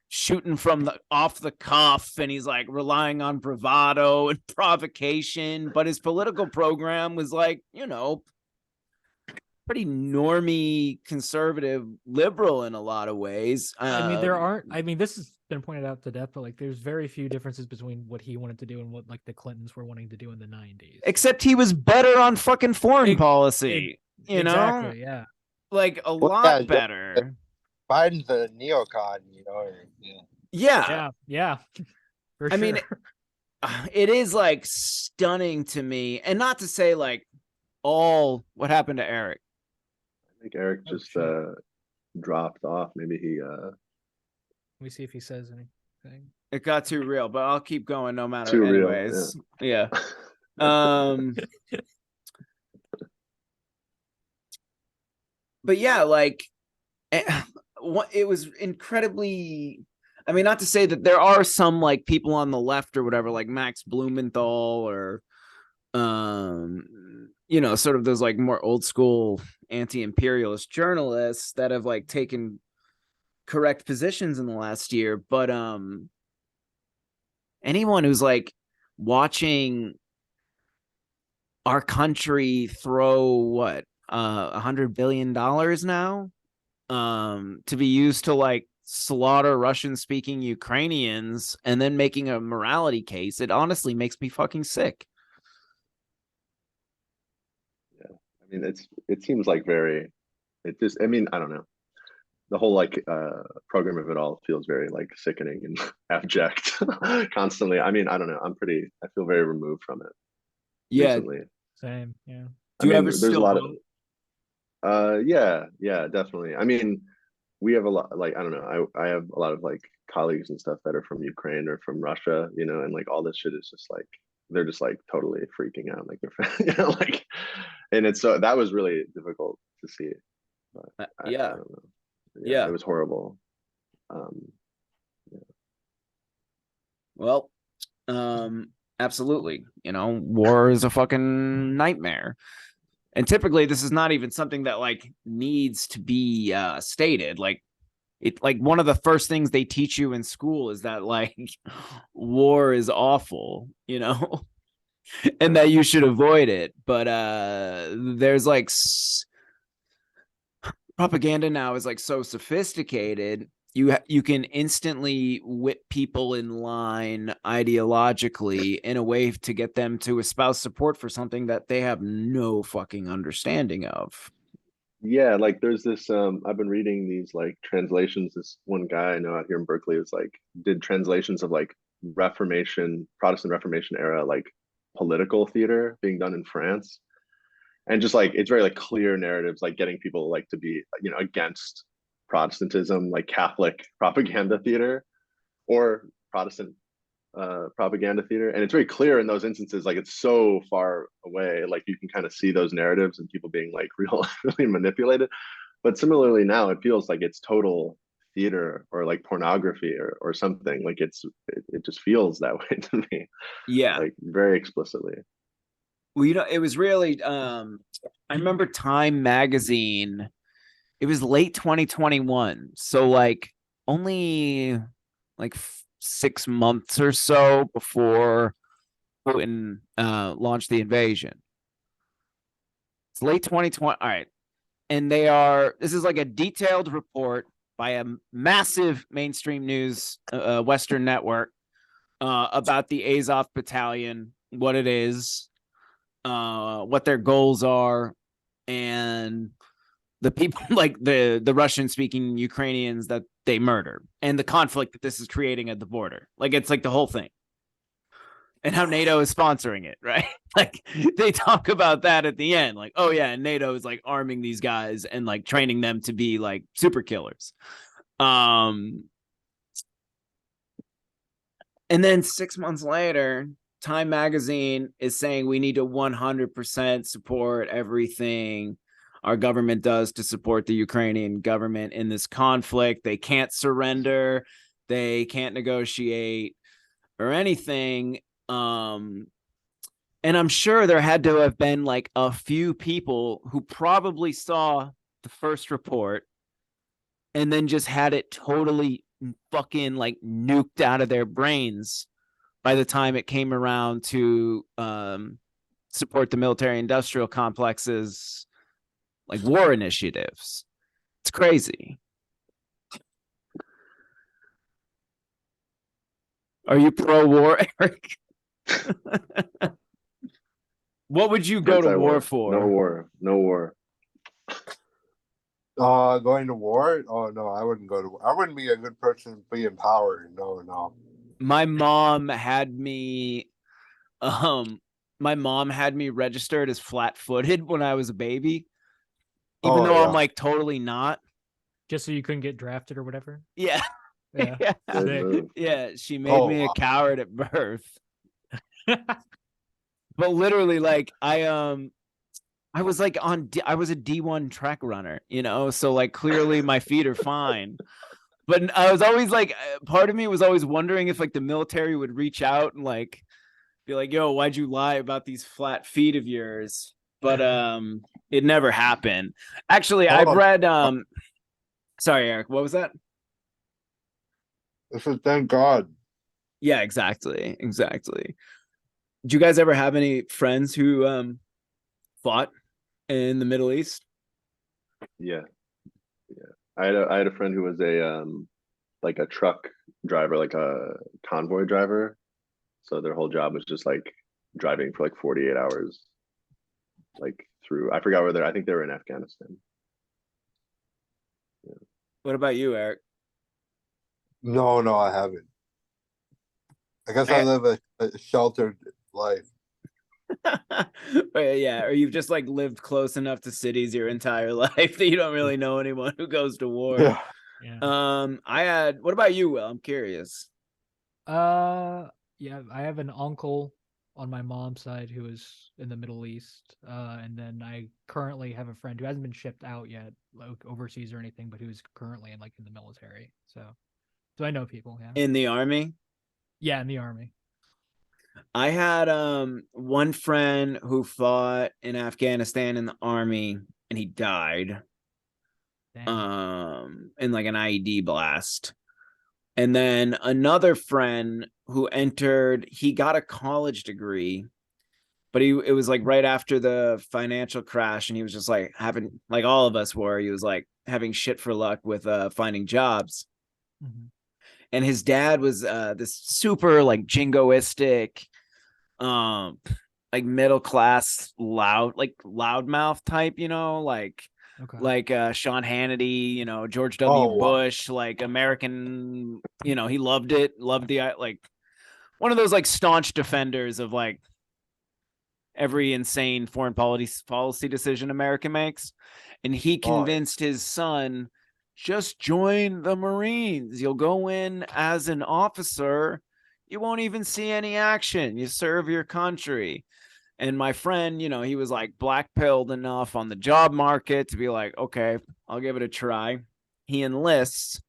shooting from the off the cuff and he's like relying on bravado and provocation, but his political program was like, pretty normie conservative liberal in a lot of ways. I mean, there aren't. I mean, this has been pointed out to death, but like, there's very few differences between what he wanted to do and what like the Clintons were wanting to do in the '90s. Except he was better on fucking foreign policy, Exactly. Yeah. like a Well, lot better. Biden's a neocon, Yeah. Yeah. For I sure. mean, it is like stunning to me, and not to say like all what happened to Eric. I think Eric just dropped off. Maybe he Let me see if he says anything. It got too real, but I'll keep going no matter. too real. Anyways, yeah. But yeah, like it was incredibly. I mean, not to say that there are some like people on the left or whatever, like Max Blumenthal or sort of those like more old school anti-imperialist journalists that have like taken correct positions in the last year, but anyone who's like watching our country throw what $100 billion now to be used to like slaughter Russian speaking Ukrainians and then making a morality case, it honestly makes me fucking sick. Yeah, I mean it seems like very it just I mean I don't know, the whole like program of it all feels very like sickening and abject constantly. I mean I don't know, I feel very removed from it recently. Same. Yeah. Do you ever there's a still lot vote? of yeah definitely. I mean we have a lot, like I don't know, I have a lot of like colleagues and stuff that are from Ukraine or from Russia, and like all this shit is just like they're just like totally freaking out, like they're like, and it's so that was really difficult to see. But I don't know. Yeah, it was horrible. Yeah. Well, absolutely. War is a fucking nightmare. And typically this is not even something that like needs to be stated. Like it like one of the first things they teach you in school is that like war is awful, and that you should avoid it. But there's like propaganda now is like so sophisticated. You can instantly whip people in line ideologically in a way to get them to espouse support for something that they have no fucking understanding of. Yeah, like there's this I've been reading these like translations. This one guy I know out here in Berkeley is like did translations of like Reformation, Protestant Reformation era like political theater being done in France. And just like it's very like clear narratives, like getting people like to be, you know, against Protestantism, like Catholic propaganda theater or Protestant propaganda theater. And it's very clear in those instances, like it's so far away, like you can kind of see those narratives and people being like really manipulated. But similarly now it feels like it's total theater or like pornography or something. Like it just feels that way to me. Yeah. Like very explicitly. Well, it was really I remember Time magazine. It was late 2021. So like only like 6 months or so before Putin launched the invasion. It's late 2020. All right. And this is like a detailed report by a massive mainstream news Western network about the Azov battalion, what it is, what their goals are, and the people like the Russian speaking Ukrainians that they murder, and the conflict that this is creating at the border. Like it's like the whole thing. And how NATO is sponsoring it, right? Like they talk about that at the end, like, oh yeah, and NATO is like arming these guys and like training them to be like super killers. And then 6 months later, Time magazine is saying we need to 100% support everything our government does to support the Ukrainian government in this conflict. They can't surrender, they can't negotiate or anything. And I'm sure there had to have been like a few people who probably saw the first report and then just had it totally fucking like nuked out of their brains by the time it came around to support the military industrial complexes like war initiatives. It's crazy. Are you pro-war, Eric? What would you go to war for? No war. No war. Going to war? Oh no, I wouldn't go to war. I wouldn't be a good person to be in power. No. My mom had me registered as flat-footed when I was a baby. Even though I'm like totally not. Just so you couldn't get drafted or whatever. Yeah. Yeah. Yeah. She made me a coward at birth. But literally, like I was like I was a D1 track runner, you know, so like clearly my feet are fine. But I was always like, part of me was always wondering if like the military would reach out and like be like, yo, why'd you lie about these flat feet of yours? But it never happened. Actually, I've read sorry, Eric, what was that? I said, thank God. Yeah, exactly. Did you guys ever have any friends who fought in the Middle East? Yeah. I had a friend who was a like a truck driver, like a convoy driver. So their whole job was just like driving for like 48 hours, like through. I forgot where they're. I think they were in Afghanistan. Yeah. What about you, Eric? No, I haven't. I guess I live a sheltered life. Yeah, or you've just like lived close enough to cities your entire life that you don't really know anyone who goes to war. Yeah. What about you, Will? I'm curious. Yeah, I have an uncle on my mom's side who is in the Middle East. And then I currently have a friend who hasn't been shipped out yet, like overseas or anything, but who's currently in the military. So I know people, yeah. In the army? Yeah, in the army. I had one friend who fought in Afghanistan in the army and he died. Damn. In like an IED blast. And then another friend who he got a college degree but it was like right after the financial crash, and he was just like having, like all of us were, he was like having shit for luck with finding jobs. Mm-hmm. And his dad was this super like jingoistic, um like middle class loudmouth type, Okay. like Sean Hannity, George W. Oh wow. Bush, like American, he loved the like one of those like staunch defenders of like every insane foreign policy decision America makes. And he Oh yeah. convinced his son, just join the Marines. You'll go in as an officer. You won't even see any action. You serve your country. And my friend, he was like black pilled enough on the job market to be like, okay, I'll give it a try. He enlists.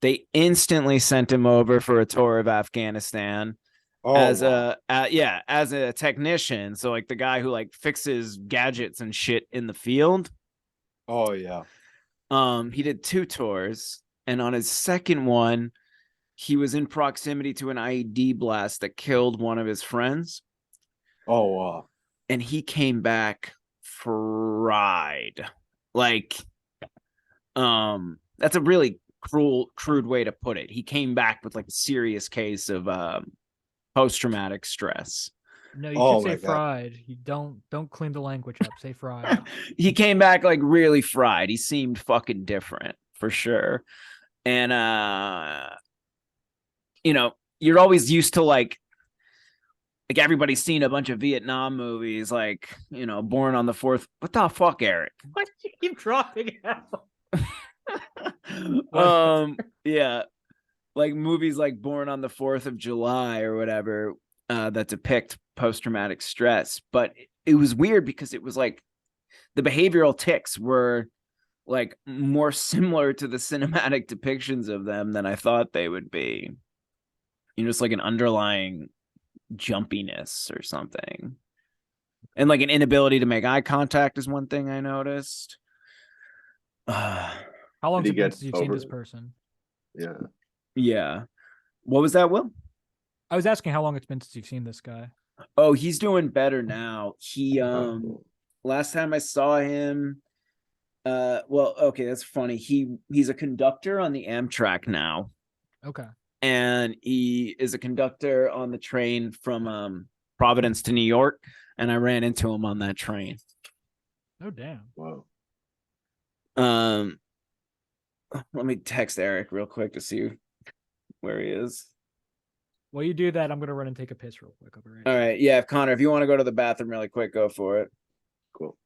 They instantly sent him over for a tour of Afghanistan Oh as wow. as a technician, so like the guy who like fixes gadgets and shit in the field. Oh yeah. He did 2 tours, and on his second one he was in proximity to an IED blast that killed one of his friends, Oh wow. and he came back fried. Like, that's a really crude way to put it. He came back with like a serious case of post-traumatic stress. No, you should Oh say my god. fried. You don't clean the language up. Say fried. He came back like really fried. He seemed fucking different for sure. And you're always used to like everybody's seen a bunch of Vietnam movies, like, Born on the Fourth. What the fuck, Eric? Why do you keep dropping out? Yeah, like movies like Born on the 4th of July or whatever, that depict post-traumatic stress. But it was weird because it was like the behavioral tics were like more similar to the cinematic depictions of them than I thought they would be. Just like an underlying jumpiness or something. And like an inability to make eye contact is one thing I noticed. How long's Did he it been get since you've seen over? this person? Yeah. Yeah. What was that, Will? I was asking how long it's been since you've seen this guy. Oh, he's doing better now. He Oh, cool. last time I saw him, well, okay, that's funny. He's a conductor on the Amtrak now, Okay. and he is a conductor on the train from Providence to New York, and I ran into him on that train. Oh damn. Wow. Um, let me text Eric real quick to see where he is. While you do that, I'm gonna run and take a piss real quick. I'll be right All back. right, yeah, Connor, if you want to go to the bathroom really quick, go for it. Cool.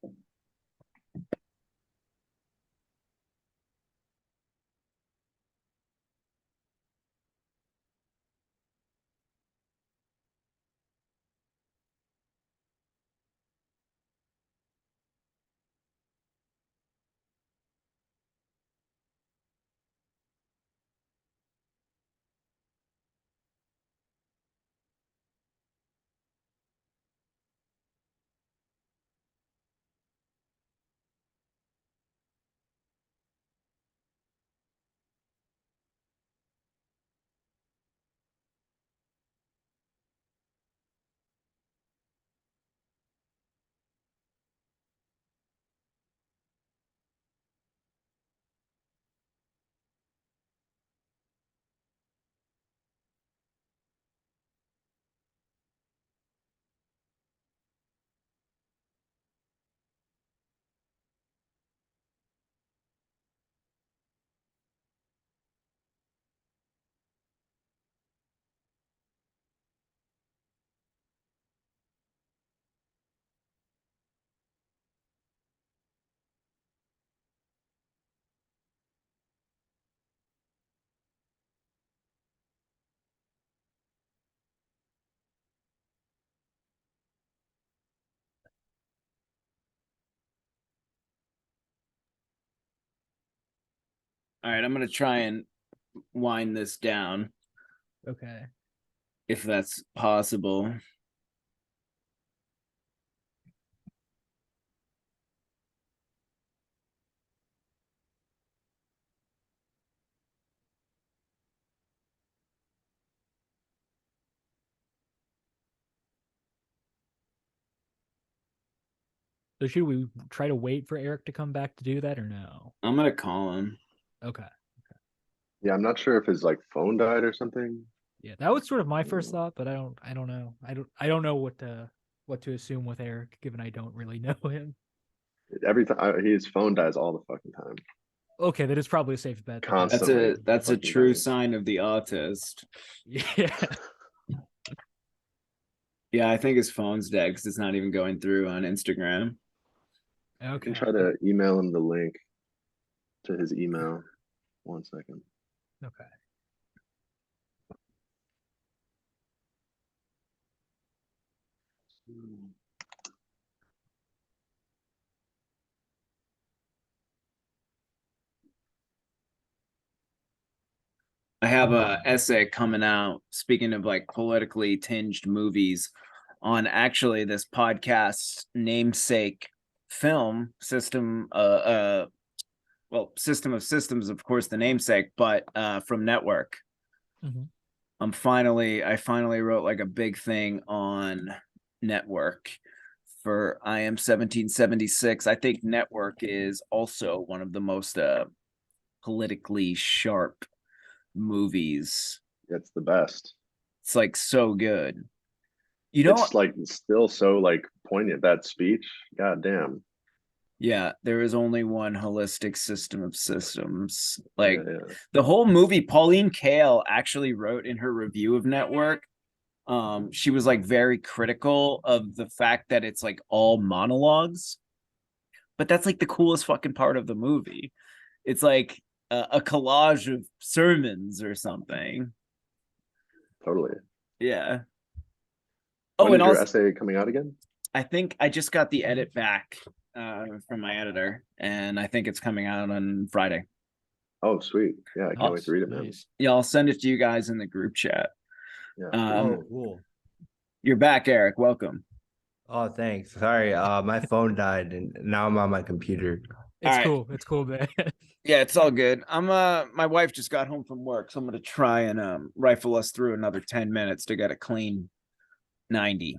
All right, I'm gonna try and wind this down Okay. if that's possible. So should we try to wait for Eric to come back to do that or no? I'm gonna call him. Okay. Yeah, I'm not sure if his like phone died or something. Yeah, that was sort of my first thought, but I don't know. I don't know what to assume with Eric, given I don't really know him. Every time his phone dies all the fucking time. Okay, that is probably a safe bet. Constantly. That's a Fucking true dying. sign of the autist. Yeah. Yeah, I think his phone's dead because it's not even going through on Instagram. I Okay. can try to email him the link to his email. 1 second. Okay. I have a essay coming out, speaking of like politically tinged movies, on actually this podcast namesake film system well, System of Systems, of course, the namesake, but from Network. Mhm. I finally wrote like a big thing on Network for I Am 1776. I think Network is also one of the most politically sharp movies. It's the best. It's like so good. You know, It's like still so like poignant, that speech. God damn. yeah, there is only one holistic system of systems. Like Yeah, yeah. the whole movie, Pauline Kael actually wrote in her review of Network. She was like very critical of the fact that it's like all monologues, but that's like the coolest fucking part of the movie. It's like a collage of sermons or something. Totally. Yeah. When Oh, and is your also, essay coming out again? I think I just got the edit back from my editor, and I think it's coming out on Friday. Oh, sweet. Yeah, I can't wait to read it, man. Nice. Yeah, I'll send it to you guys in the group chat. Yeah. Oh, cool. You're back, Eric. Welcome. Oh, thanks. Sorry, my phone died and now I'm on my computer. It's All right. cool. It's cool, man. Yeah, it's all good. My wife just got home from work, so I'm gonna try and rifle us through another 10 minutes to get a clean 90.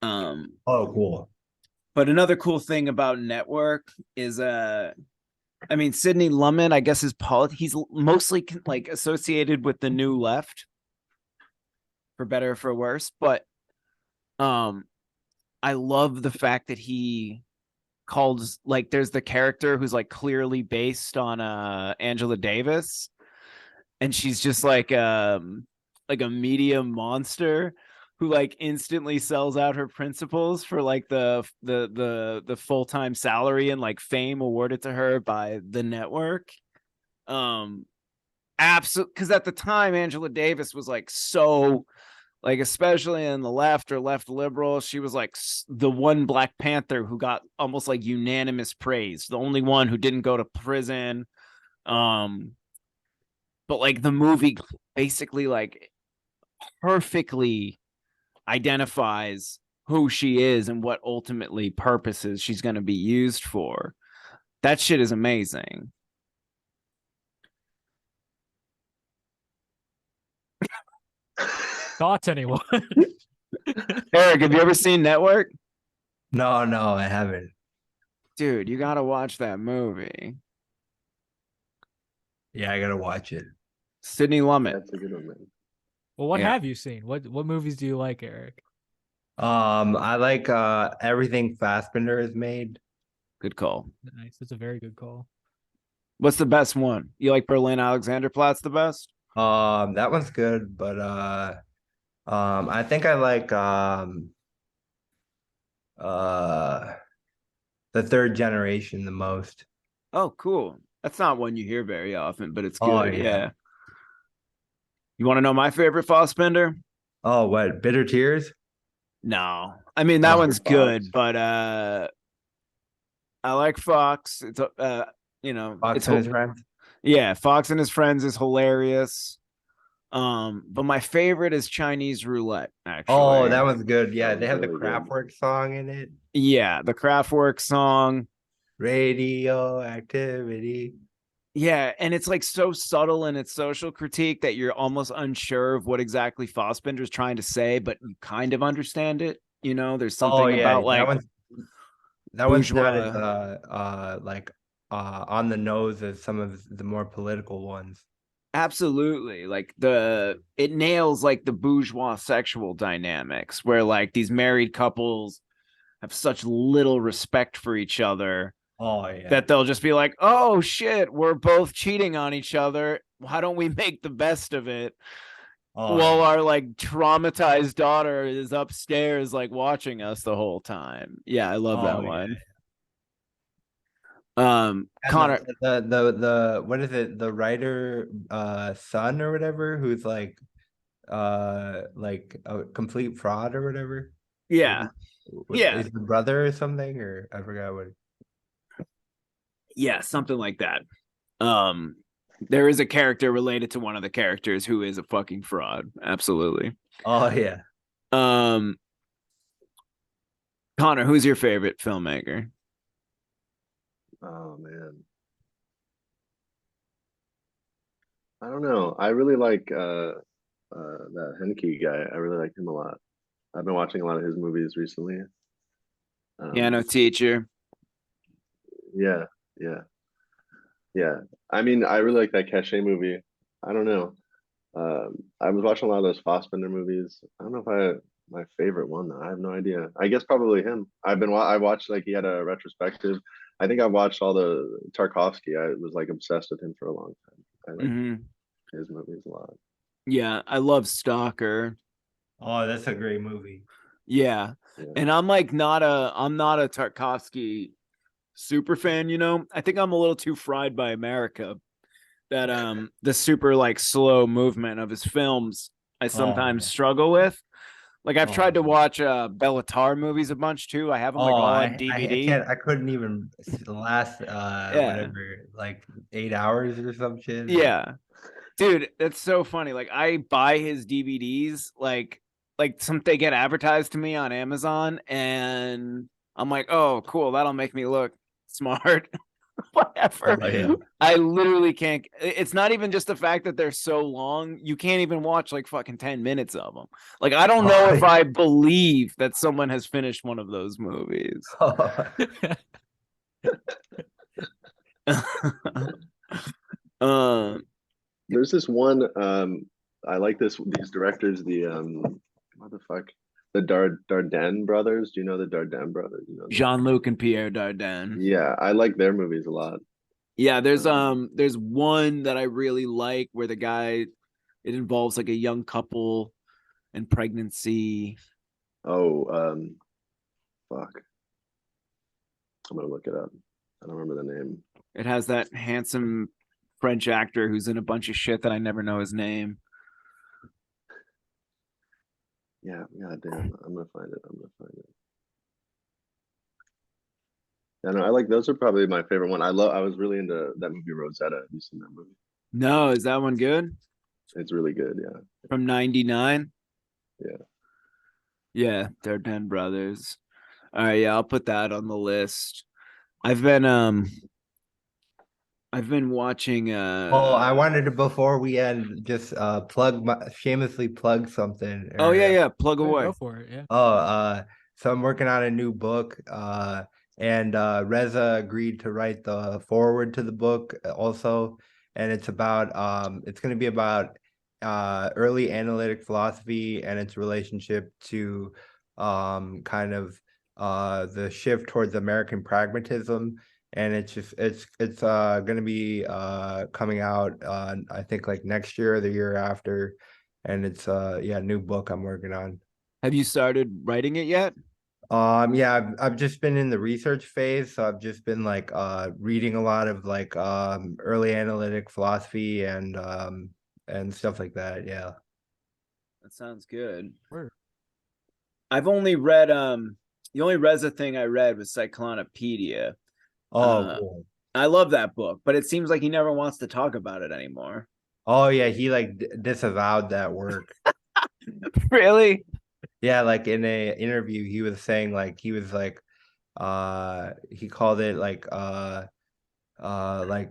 Oh, cool. But another cool thing about Network is I mean, Sidney Lumet, I guess he's mostly like associated with the New Left, for better or for worse, but I love the fact that he calls, like, there's the character who's like clearly based on Angela Davis, and she's just like a media monster who like instantly sells out her principles for like the full-time salary and like fame awarded to her by the network. Absolutely, because at the time Angela Davis was like so, like, especially in the left or left liberal, she was like the one Black Panther who got almost like unanimous praise, the only one who didn't go to prison. But like the movie basically like perfectly identifies who she is and what ultimately purposes she's going to be used for. That shit is amazing. Thoughts, anyone? Eric, have you ever seen Network? No, I haven't. Dude, you got to watch that movie. Yeah, I gotta watch it. Sidney Lumet. That's a good one, man. Well, what Yeah. have you seen? What movies do you like, Eric? I like everything Fassbinder has made. Good call. Nice. That's a very good call. What's the best one? You like Berlin Alexanderplatz the best? That one's good, but I think I like the Third Generation the most. Oh, cool. That's not one you hear very often, but it's good. Oh, yeah. yeah. You want to know my favorite Fassbinder? Oh, what? Bitter Tears? No. I mean, that Oh. one's good, but I like Fox. It's Fox it's and His Friends? yeah, Fox and His Friends is hilarious. But my favorite is Chinese Roulette, actually. Oh, that one's good. Yeah, That they one's have the really good. Kraftwerk song in it. Yeah, the Kraftwerk song. Radioactivity. Yeah, and it's like so subtle in its social critique that you're almost unsure of what exactly Fassbinder's trying to say, but you kind of understand it. You know, there's something Oh, yeah, about like that one's That one's not as bourgeois. on the nose as some of the more political ones. Absolutely. Like it nails like the bourgeois sexual dynamics where like these married couples have such little respect for each other Oh yeah. that they'll just be like, oh shit, we're both cheating on each other. Why don't we make the best of it? Oh While yeah. our like traumatized daughter is upstairs like watching us the whole time. Yeah, I love Oh that yeah. one. And Connor, the what is it? The writer son or whatever who's like a complete fraud or whatever. yeah. Yeah. Is the brother or something, or I forgot what. Yeah, something like that. Um there is a character related to one of the characters who is a fucking fraud. Absolutely. Oh yeah. Um Connor, who's your favorite filmmaker? Oh man, I don't know. I really like that Henke guy. I really like him a lot. I've been watching a lot of his movies recently. Piano Um, teacher. yeah, yeah, yeah. I mean, I really like that Cachet movie. I don't know. I was watching a lot of those Fassbinder movies. I don't know if my favorite one though. I have no idea. I guess probably him. I watched like he had a retrospective. I think I watched all the Tarkovsky. I was like obsessed with him for a long time. I like Mm-hmm. his movies a lot. Yeah, I love Stalker. Oh, that's a great movie. Yeah. Yeah. And I'm not a Tarkovsky super fan, you know. I think I'm a little too fried by America that the super like slow movement of his films I Oh sometimes yeah. struggle with. Like I've Oh tried to watch Bellatar movies a bunch too. I have them like oh, all on I DVD. can't. I couldn't even last Yeah. whatever like 8 hours or some shit. Yeah. Dude, that's so funny. Like I buy his DVDs like some they get advertised to me on Amazon and I'm like, "Oh, cool. That'll make me look smart." Whatever. Oh yeah. I literally can't. It's not even just the fact that they're so long. You can't even watch like fucking 10 minutes of them. Like, I don't know Oh, if I believe that someone has finished one of those movies. um, There's this one. I like these directors. The what the fuck? The Dardenne brothers. Do you know the Dardenne brothers? You know them? Jean-Luc and Pierre Dardin. Yeah, I like their movies a lot. Yeah, Um, there's one that I really like where the guy it involves like a young couple and pregnancy. oh, fuck. I'm gonna look it up. I don't remember the name. It has that handsome French actor who's in a bunch of shit that I never know his name. Yeah, god damn. I'm gonna find it. I'm gonna find it. Yeah, no, I like those are probably my favorite one. I was really into that movie Rosetta. Have you seen that movie? No, is that one good? It's really good, yeah. From 99? Yeah. Yeah, Dardenne brothers. All right, yeah, I'll put that on the list. I've been watching oh, I wanted to before we end just shamelessly plug something. oh yeah, plug Yeah, away. go for it. Yeah. Oh, so I'm working on a new book. And Reza agreed to write the forward to the book also, and it's going to be about early analytic philosophy and its relationship to kind of the shift towards American pragmatism. And it's going to be coming out I think like next year or the year after, and it's yeah, new book I'm working on. Have you started writing it yet? Yeah, I've just been in the research phase, so I've just been like reading a lot of like early analytic philosophy and stuff like that. Yeah. That sounds good. Word. I've only read the only Reza thing I read was Cyclonopedia. Oh, Uh cool. I love that book, but it seems like he never wants to talk about it anymore. Oh yeah, he like disavowed that work. Really? Yeah, like in a interview, he was saying like he called it uh like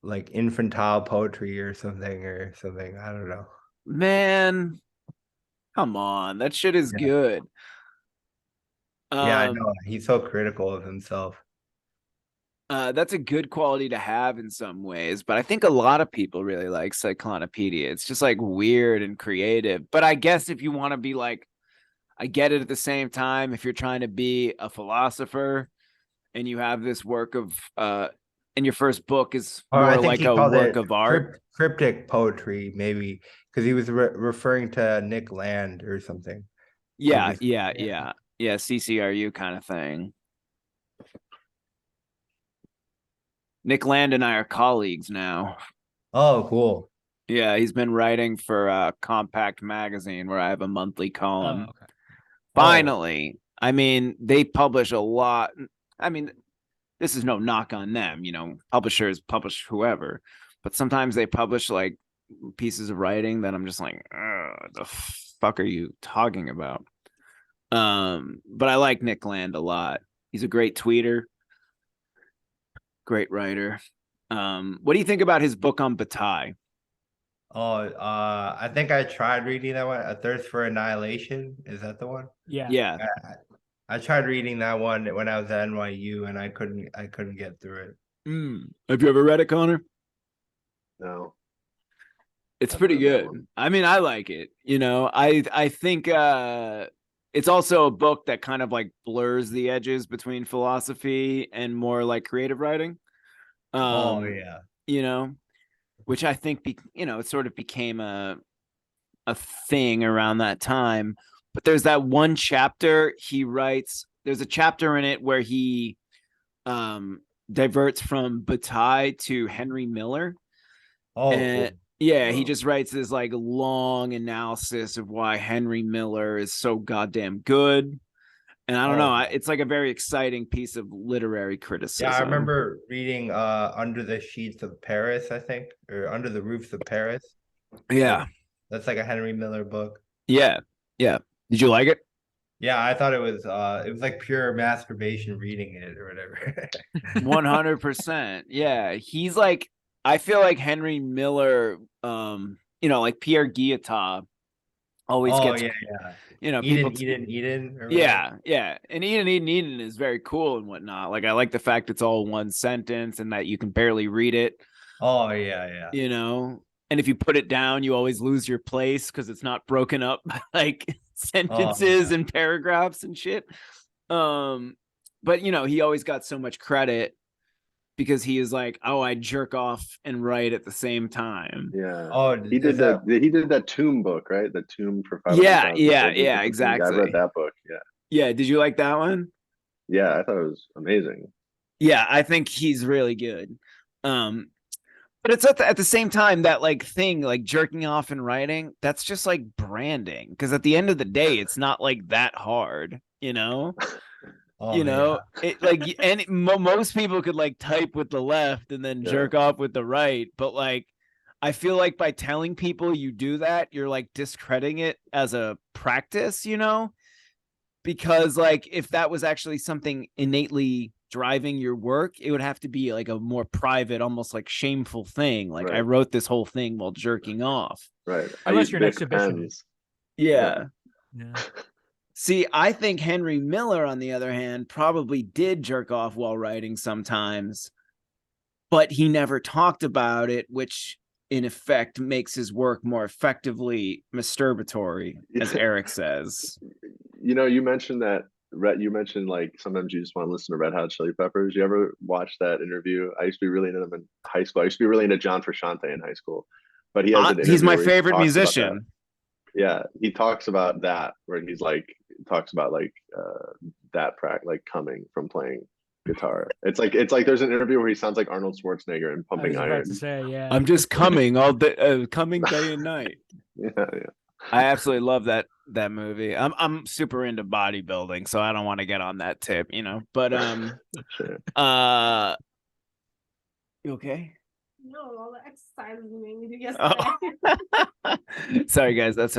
like infantile poetry or something or something. I don't know. Man, come on. That shit is Yeah. good. Yeah, I Um, know. He's so critical of himself. that's a good quality to have in some ways, but I think a lot of people really like Cyclonopedia. It's just like weird and creative. But I guess if you want to be like, I get it at the same time, if you're trying to be a philosopher and you have this work of and your first book is Or I more think like he a called work it of art. cryptic poetry, maybe, because he was referring to Nick Land or something. Yeah, Just, yeah, yeah. Yeah, CCRU kind of thing. Nick Land and I are colleagues now. Oh, cool. Yeah, he's been writing for Compact Magazine where I have a monthly column. Oh, okay. Finally. I mean, they publish a lot. I mean, this is no knock on them, you know, publishers publish whoever, but sometimes they publish like pieces of writing that I'm just like, the fuck are you talking about? But I like Nick Land a lot. He's a great tweeter, great writer. What do you think about his book on Bataille? Oh, I think I tried reading that one. A Thirst for Annihilation. Is that the one? Yeah. Yeah. I tried reading that one when I was at NYU, and I couldn't get through it. Have you ever read it, Connor? No. It's Haven't pretty read that good. one. I mean, I like it. You know, I think it's also a book that kind of like blurs the edges between philosophy and more like creative writing. Oh yeah. You know, which I think it sort of became a thing around that time. But there's that one chapter he writes. There's a chapter in it where he diverts from Bataille to Henry Miller. Oh, cool. And yeah, he Wow. just writes this like long analysis of why Henry Miller is so goddamn good. And I don't know, Oh, it's like a very exciting piece of literary yeah. I criticism. remember reading Under the Sheets of Paris, I think, or Under the Roofs of Paris. Yeah. That's like a Henry Miller book. Yeah. Yeah. Did you like it? Yeah, I thought it was like pure masturbation reading it or whatever. 100%. Yeah. He's like, I feel like Henry Miller, like Pierre Guillotin always Oh gets, yeah, yeah. people. Eden or whatever. Yeah, yeah. And Eden is very cool and whatnot. Like I like the fact it's all one sentence and that you can barely read it, Oh yeah, yeah. you know. And if you put it down, you always lose your place because it's not broken up by like Oh sentences yeah. and paragraphs and shit. But he always got so much credit because he is like, oh, I jerk off and write at the same time. Yeah. Oh, He is did that he did that Tomb book, right? The Tomb for Yeah, 500,000 yeah, pages yeah, or something. Yeah, I read exactly. that book. Yeah. Yeah, did you like that one? Yeah, I thought it was amazing. Yeah, I think he's really good. But it's at the same time that like thing like jerking off and writing, that's just like branding because at the end of the day, it's not like that hard, you know. Oh yeah. It like and most people could like type with the left and then Yeah. jerk off with the right, but like I feel like by telling people you do that, you're like discrediting it as a practice, because like if that was actually something innately driving your work, it would have to be like a more private, almost like shameful thing. Like I Right. wrote this whole thing while jerking off. Right. I Unless use you're an Bic exhibitionist. pens. Yeah. Yeah. See, I think Henry Miller, on the other hand, probably did jerk off while writing sometimes, but he never talked about it, which in effect makes his work more effectively masturbatory, as Eric says. You mentioned that you mentioned like sometimes you just want to listen to Red Hot Chili Peppers. You ever watch that interview? I used to be really into them in high school. I used to be really into John Frusciante in high school, but he has an interview He's my where he favorite talks about that. musician. Yeah, he talks about that where he's like talks about like that like coming from playing guitar. It's like there's an interview where he sounds like Arnold Schwarzenegger in I was Pumping about Iron. to say, yeah. I'm just coming all day, coming day and night. Yeah, yeah. I absolutely love that movie. I'm super into bodybuilding, so I don't want to get on that tip, But Sure. You okay? No, all the exercises you made me do yesterday. Oh. Sorry, guys. That's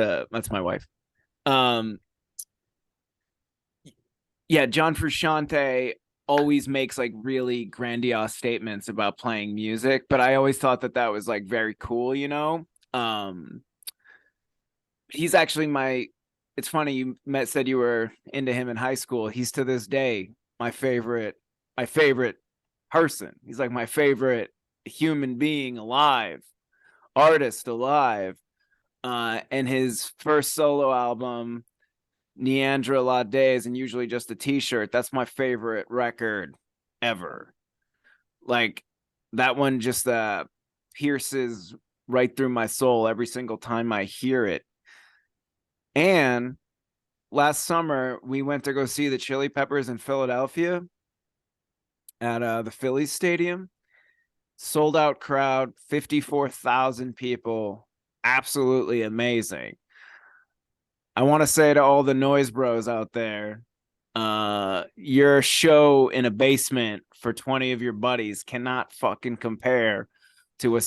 my wife. Yeah, John Frusciante always makes like really grandiose statements about playing music, but I always thought that was like very cool, He's actually my it's funny you said you were into him in high school. He's to this day my favorite person. He's like my favorite human being alive, artist alive. And his first solo album, Neandra La Days, and usually just a t-shirt, that's my favorite record ever. Like that one just pierces right through my soul every single time I hear it. And last summer we went to go see the Chili Peppers in Philadelphia at the Phillies stadium. Sold out crowd, 54,000 people. Absolutely amazing. I want to say to all the noise bros out there, your show in a basement for 20 of your buddies cannot fucking compare to a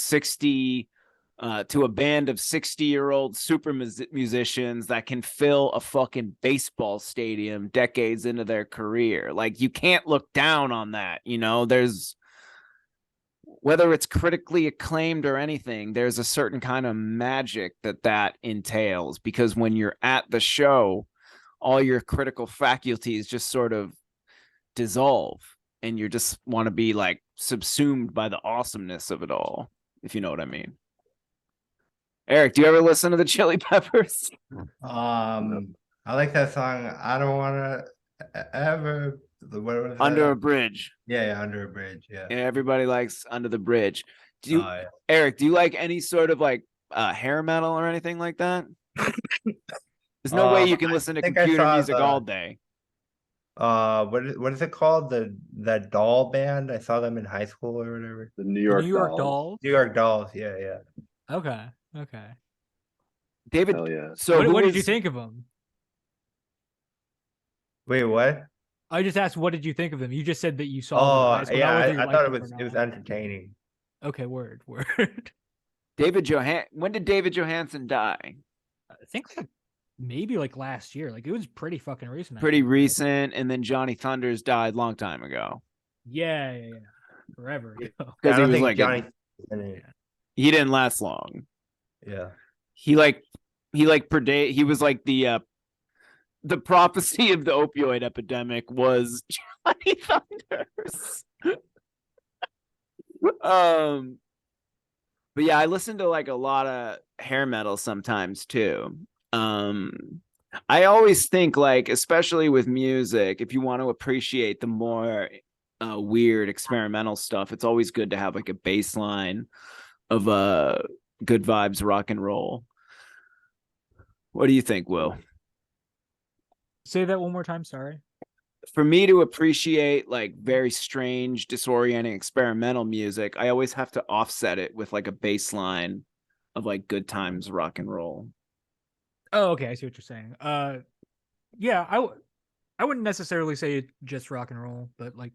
band of 60-year-old super musicians that can fill a fucking baseball stadium decades into their career. Like, you can't look down on that, you know? There's, whether it's critically acclaimed or anything, there's a certain kind of magic that entails, because when you're at the show, all your critical faculties just sort of dissolve and you just want to be like subsumed by the awesomeness of it all, if you know what I mean. Eric, do you ever listen to the Chili Peppers? I like that song. I don't want to ever. What was that? Under a Bridge. Yeah, Under a Bridge. Yeah. Everybody likes Under the Bridge. Do you, Yeah. Eric, do you like any sort of like hair metal or anything like that? There's no way you can listen to computer music all day. What is it called? That doll band? I saw them in high school or whatever. The New York Dolls. New York Dolls. Yeah. Okay. David, Hell yeah. so What did you think of them? Wait, what? I just asked, what did you think of them? You just said that you saw them in high school, not whether you I liked thought them or it was not. entertaining. Okay, word. when did David Johansen die? I think like maybe like last year. Like it was pretty fucking recent. Pretty recent, and then Johnny Thunders died long time ago. Yeah. Forever ago. Because I he was think like Johnny. he didn't last long. Yeah. He was like the prophecy of the opioid epidemic was Johnny Thunders. But yeah, I listen to like a lot of hair metal sometimes too. I always think, like, especially with music, if you want to appreciate the more weird experimental stuff, it's always good to have like a baseline of good vibes rock and roll. What do you think, Will? Say that one more time, sorry. For me to appreciate like very strange, disorienting experimental music, I always have to offset it with like a baseline of like good times rock and roll. Oh, okay, I see what you're saying. Yeah, I wouldn't necessarily say just rock and roll, but like,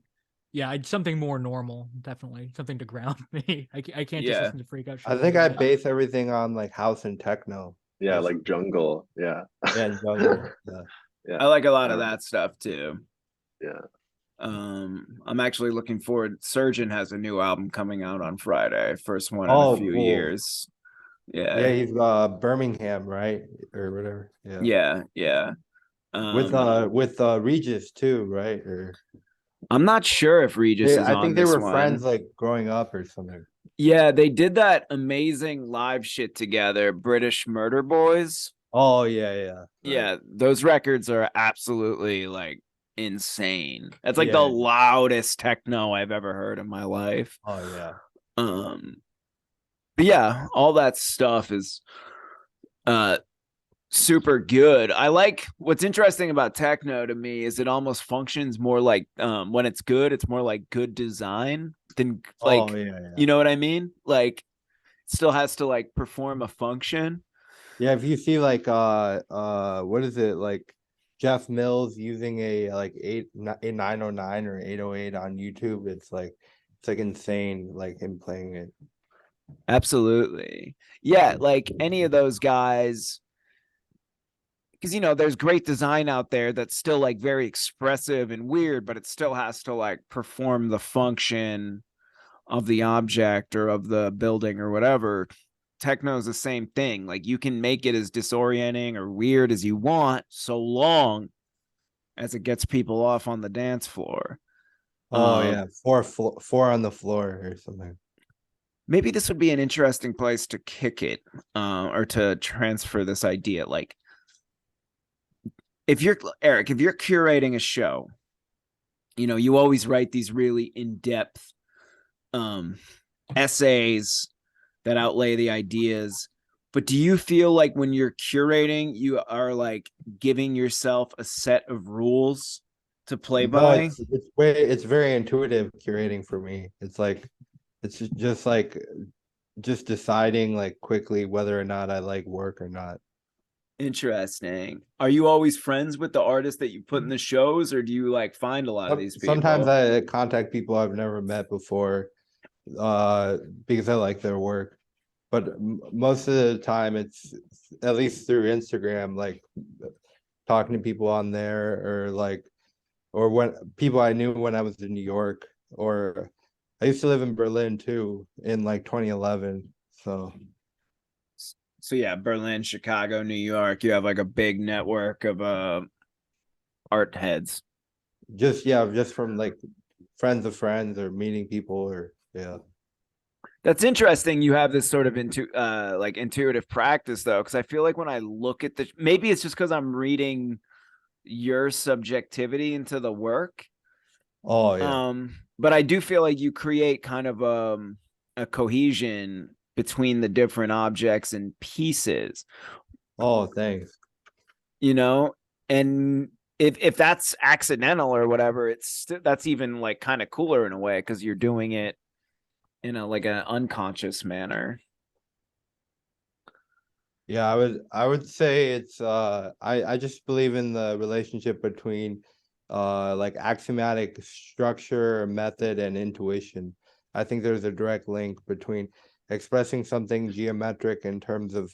yeah, something more normal, definitely something to ground me. I can't just listen to freak out shit. I think I base everything on like house and techno. Yeah, like jungle. Yeah. Yeah, jungle. Yeah. I like a lot of that stuff too. Yeah. I'm actually looking forward. Surgeon has a new album coming out on Friday, first one in a few cool. years. Yeah, he's Birmingham, right, or whatever. Yeah. With Regis too, right? Or I'm not sure if Regis is on. I think they were friends like growing up or something. Yeah, they did that amazing live shit together, British Murder Boys. Oh yeah. Yeah, those records are absolutely like insane. That's like the loudest techno I've ever heard in my life. Oh yeah. But yeah, all that stuff is super good. I like, what's interesting about techno to me is it almost functions more like when it's good, it's more like good design than like you know what I mean? Like it still has to like perform a function. Yeah, if you see like what is it, like Jeff Mills using a like a 909 or 808 on YouTube, it's like insane, like him playing it. Absolutely. Yeah, like any of those guys, because you know there's great design out there that's still like very expressive and weird, but it still has to like perform the function of the object or of the building or whatever. techno is the same thing. Like you can make it as disorienting or weird as you want, so long as it gets people off on the dance floor. Oh yeah, four on the floor or something. Maybe this would be an interesting place to kick it, or to transfer this idea. Like, if you're Eric, if you're curating a show, you know, you always write these really in-depth essays that outlay the ideas. But do you feel like when you're curating, you are like giving yourself a set of rules to play No, by? it's very intuitive curating for me. It's like it's just deciding like quickly whether or not I like work or not. Interesting. Are you always friends with the artists that you put in the shows, or do you like find a lot of these people? Sometimes I contact people I've never met before, because I like their work. But most of the time, it's at least through Instagram, like talking to people on there, or when people I knew when I was in New York, or I used to live in Berlin too in like 2011. So yeah, Berlin, Chicago, New York, you have like a big network of art heads. Just from like friends of friends or meeting people, or yeah. That's interesting. You have this sort of like intuitive practice though, because I feel like when I look at the, maybe it's just because I'm reading your subjectivity into the work. Oh yeah. But I do feel like you create kind of a cohesion between the different objects and pieces. Oh, thanks. You know, and if that's accidental or whatever, that's even like kind of cooler in a way because you're doing it in a like an unconscious manner. Yeah, I would say it's I just believe in the relationship between like axiomatic structure, method, and intuition. I think there's a direct link between expressing something geometric in terms of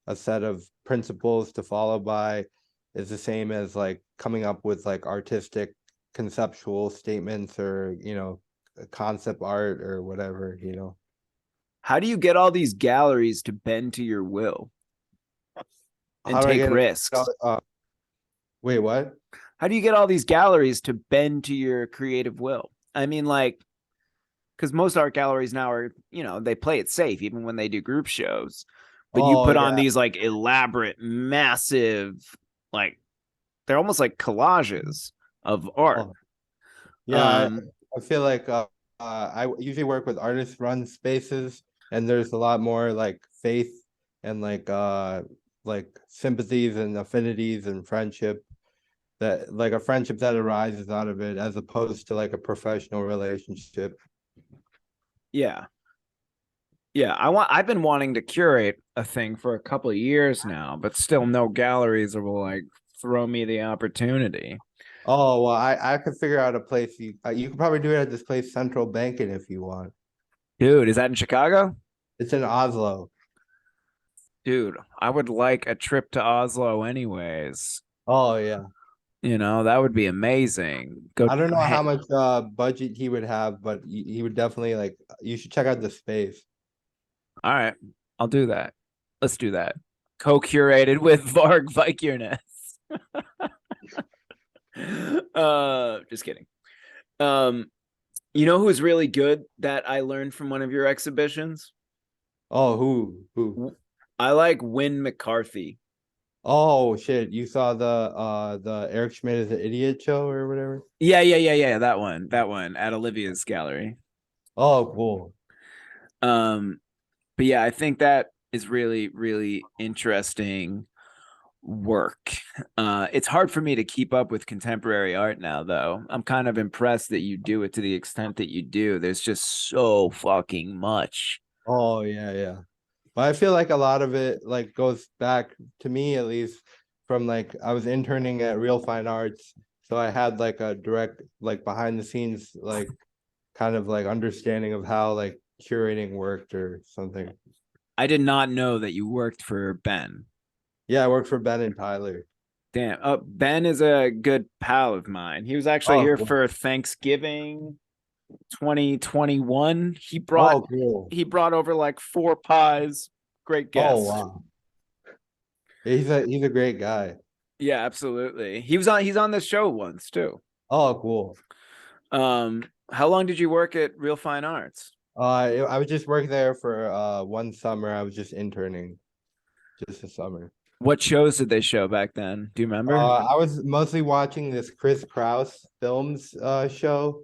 a set of principles to follow by is the same as like coming up with like artistic conceptual statements, or concept art or whatever. How do you get all these galleries to bend to your will and How do I take get risks? Wait, what? How do you get all these galleries to bend to your creative will? I mean, like, because most art galleries now are, they play it safe even when they do group shows. But you Oh put on yeah. these like elaborate, massive, like they're almost like collages of art. Oh, yeah, Um, I feel like I usually work with artist run spaces, and there's a lot more like faith and like sympathies and affinities and friendship, that like a friendship that arises out of it, as opposed to like a professional relationship. yeah. Yeah, I've been wanting to curate a thing for a couple of years now, but still no galleries will like throw me the opportunity. Oh well, I could figure out a place. You could probably do it at this place, Central Banking, if you want. Dude, is that in Chicago? It's in Oslo. Dude, I would like a trip to Oslo anyways. Oh yeah. That would be amazing. Go. I don't know how much budget he would have, but he would definitely like. You should check out the space. All right, I'll do that. Let's do that. Co-curated with Varg Vikerness. Just kidding. You know who's really good that I learned from one of your exhibitions? Oh, who? I like Win McCarthy. Oh shit! You saw the Eric Schmid is an idiot show or whatever. Yeah. That one at Olivia's gallery. Oh, cool. But yeah, I think that is really, really interesting work. It's hard for me to keep up with contemporary art now, though. I'm kind of impressed that you do it to the extent that you do. There's just so fucking much. Oh yeah. But I feel like a lot of it like goes back to me, at least, from like I was interning at Real Fine Arts, so I had like a direct like behind the scenes like kind of like understanding of how like curating worked or something. I did not know that you worked for Ben. Yeah, I worked for Ben and Tyler. Damn. Ben is a good pal of mine. He was actually Oh, here cool. for Thanksgiving 2021. Oh, cool. He brought over like 4 pies Great Oh guest. wow. He's a great guy. Yeah, absolutely. He's on this show once too. Oh, cool. How long did you work at Real Fine Arts? I was just working there for one summer. I was just interning, just a summer. What shows did they show back then? Do you remember? I was mostly watching this Chris Kraus films show.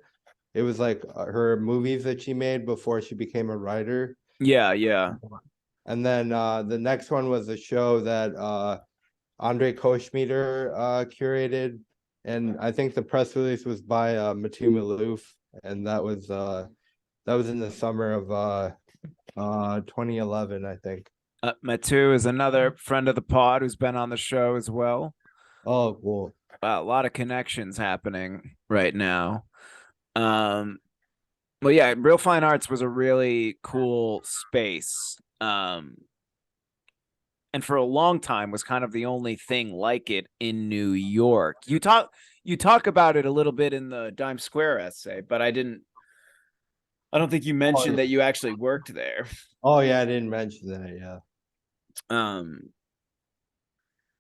It was like her movies that she made before she became a writer. Yeah, yeah. And then the next one was a show that Andre Koschmider curated, and I think the press release was by Mathieu Malouf, and that was in the summer of 2011, I think. Matu is another friend of the pod who's been on the show as well. Oh, cool. A lot of connections happening right now. Well, yeah, Real Fine Arts was a really cool space. And for a long time was kind of the only thing like it in New York. You talk about it a little bit in the Dime Square essay, but I don't think you mentioned that you actually worked there. Oh yeah, I didn't mention that. Yeah.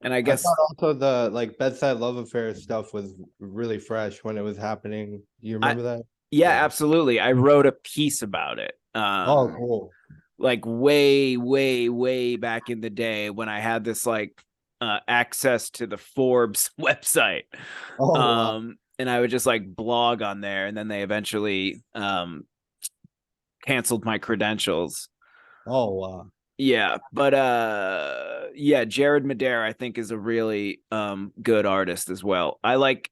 And I guess thought also the like bedside love affair stuff was really fresh when it was happening. You remember that? Yeah, absolutely. I wrote a piece about it. Oh, cool. Like way, way, way back in the day when I had this like access to the Forbes website. Oh, wow. And I would just like blog on there, and then they eventually canceled my credentials. Oh, wow. Yeah, but yeah, Jared Madera I think is a really good artist as well. I like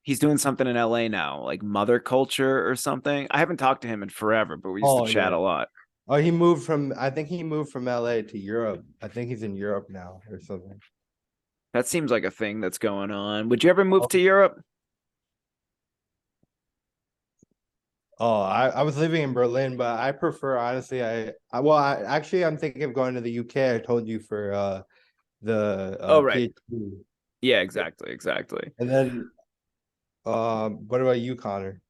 he's doing something in LA now, like Mother Culture or something. I haven't talked to him in forever, but we used to chat a lot. Oh, I think he moved from LA to Europe. I think he's in Europe now or something. That seems like a thing that's going on. Would you ever move to Europe? Oh, I was living in Berlin, but I prefer honestly. I'm thinking of going to the UK. I told you for the right. PhD. Yeah, exactly. And then, what about you, Connor?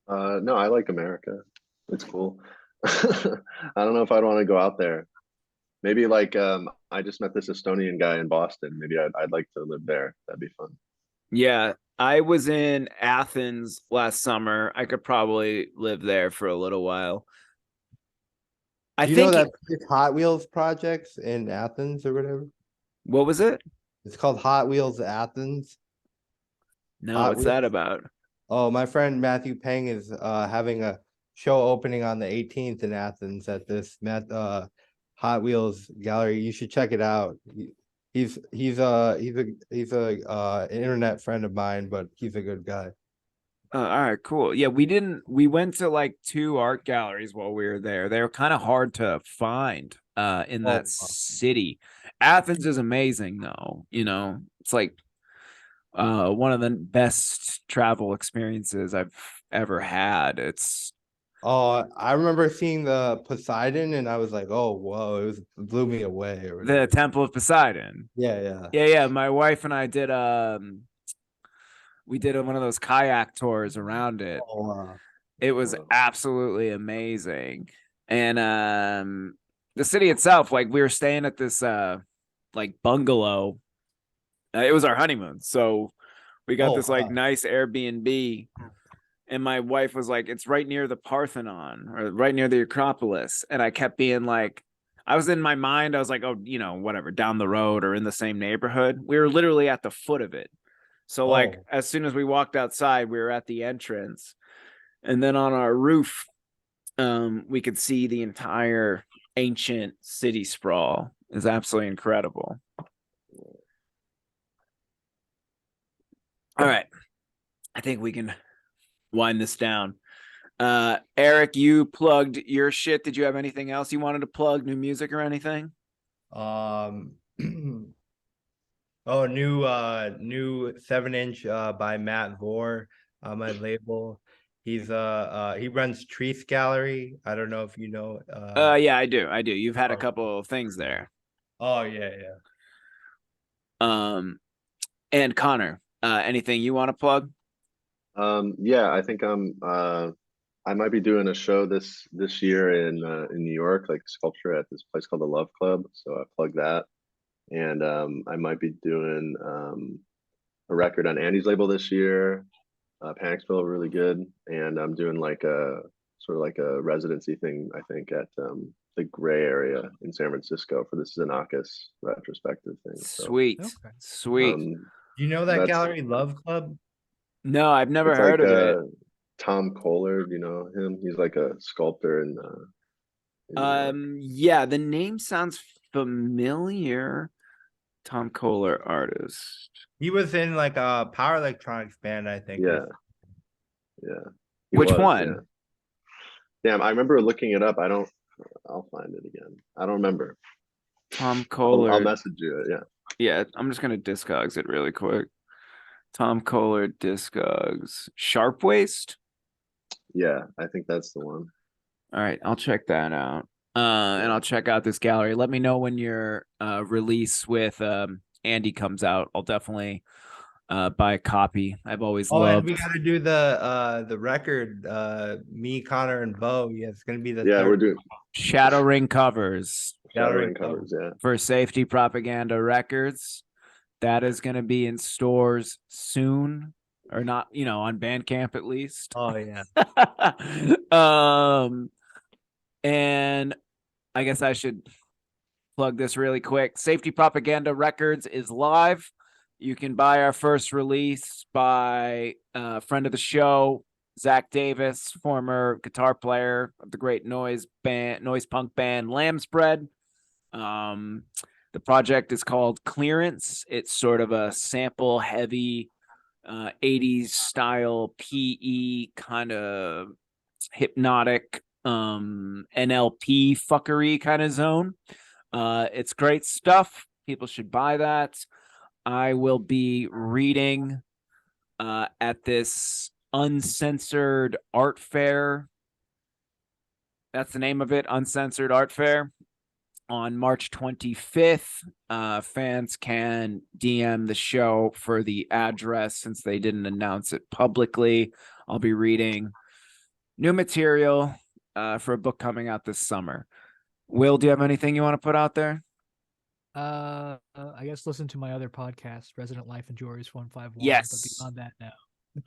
No, I like America. It's cool. I don't know if I'd want to go out there. Maybe like I just met this Estonian guy in Boston. Maybe I'd like to live there. That'd be fun. Yeah, I was in Athens last summer. I could probably live there for a little while. You know that Hot Wheels projects in Athens or whatever? What was it? It's called Hot Wheels Athens. No, what's that about? Oh, my friend Matthew Peng is having a show opening on the 18th in Athens at this Hot Wheels gallery. You should check it out. He's a internet friend of mine, but he's a good guy. All right, cool. Yeah, we went to like 2 art galleries while we were there. They were kind of hard to find in that city. Athens is amazing though. You know, it's like one of the best travel experiences I've ever had. I remember seeing the Poseidon and I was like, oh whoa, it blew me away. The Temple of Poseidon. Yeah. My wife and I did we did one of those kayak tours around it. Oh, wow. It was absolutely amazing. And the city itself, like we were staying at this like bungalow. It was our honeymoon, so we got this like nice Airbnb. And my wife was like, it's right near the Parthenon or right near the Acropolis. And I kept being like, I was in my mind, I was like, oh, you know, whatever, down the road or in the same neighborhood. We were literally at the foot of it. So like as soon as we walked outside, we were at the entrance. And then on our roof, we could see the entire ancient city sprawl. It's absolutely incredible. All right. I think we can wind this down. Eric, you plugged your shit. Did you have anything else you wanted to plug? New music or anything? New 7-inch by Matt Vore on my label. He runs Trees Gallery. I don't know if you know. Yeah, I do. You've had a couple of things there. Oh yeah. And Connor, anything you want to plug? Yeah, I think I I might be doing a show this year in New York, like sculpture at this place called the Love Club. So I plug that, and I might be doing a record on Andy's label this year. Panicsville, really good, and I'm doing like a sort of like a residency thing, I think, at the Gray area in San Francisco for the Xenakis retrospective thing. So Sweet, Okay. sweet. Do you know that that's gallery, Love Club? No, I've never it's heard like of it. Tom Kohler, you know him? He's like a sculptor in New York. Yeah, the name sounds familiar. Tom Kohler, artist. He was in like a power electronics band, I think. Yeah, yeah. He Which was, yeah. one? Damn, I remember looking it up. I'll find it again. I don't remember. Tom I'll Kohler. message you it, yeah. Yeah, I'm just gonna Discogs it really quick. Tom Kohler, Discogs. Sharp Waist? Yeah, I think that's the one. All right, I'll check that out. And I'll check out this gallery. Let me know when your release with Andy comes out. I'll definitely buy a copy. I've always Oh, and loved. we got to do the record. Me, Connor, and Bo. Yeah, it's gonna be the Yeah, third we're doing Shadow Ring covers Shattering cover. covers, yeah. for Safety Propaganda Records. That is going to be in stores soon, or not, on Bandcamp at least. Oh yeah. And I guess I should plug this really quick. Safety Propaganda Records is live. You can buy our first release by a friend of the show, Zach Davis, former guitar player of the great noise punk band Lamb's Bread. The project is called Clearance. It's sort of a sample heavy 80s style PE kind of hypnotic NLP fuckery kind of zone. It's great stuff. People should buy that. I will be reading at this uncensored art fair. That's the name of it, Uncensored Art Fair. On March 25th, fans can DM the show for the address since they didn't announce it publicly. I'll be reading new material for a book coming out this summer. Will, do you have anything you want to put out there? I guess listen to my other podcast, Resident Life and Jories 151. Yes. But beyond that, no.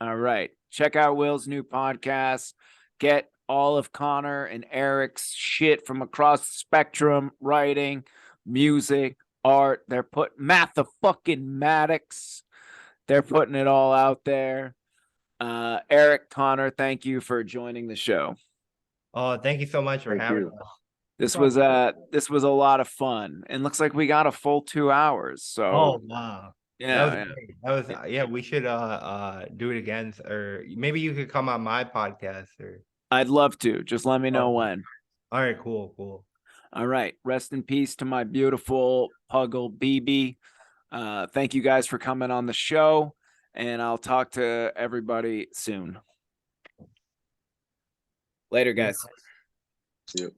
All right. Check out Will's new podcast. Get all of Connor and Eric's shit from across the spectrum, writing, music, art. They're putting mathematics. They're putting it all out there. Eric, Connor, thank you for joining the show. Oh, thank you so much for Thank having you. us. This was a lot of fun, and looks like we got a full 2 hours. So, Oh wow. yeah, That was great. That was yeah. We should do it again, or maybe you could come on my podcast. Or I'd love to. Just let me know when. all right, cool. All right. Rest in peace to my beautiful Puggle BB. Thank you guys for coming on the show, and I'll talk to everybody soon. Later, guys. See you.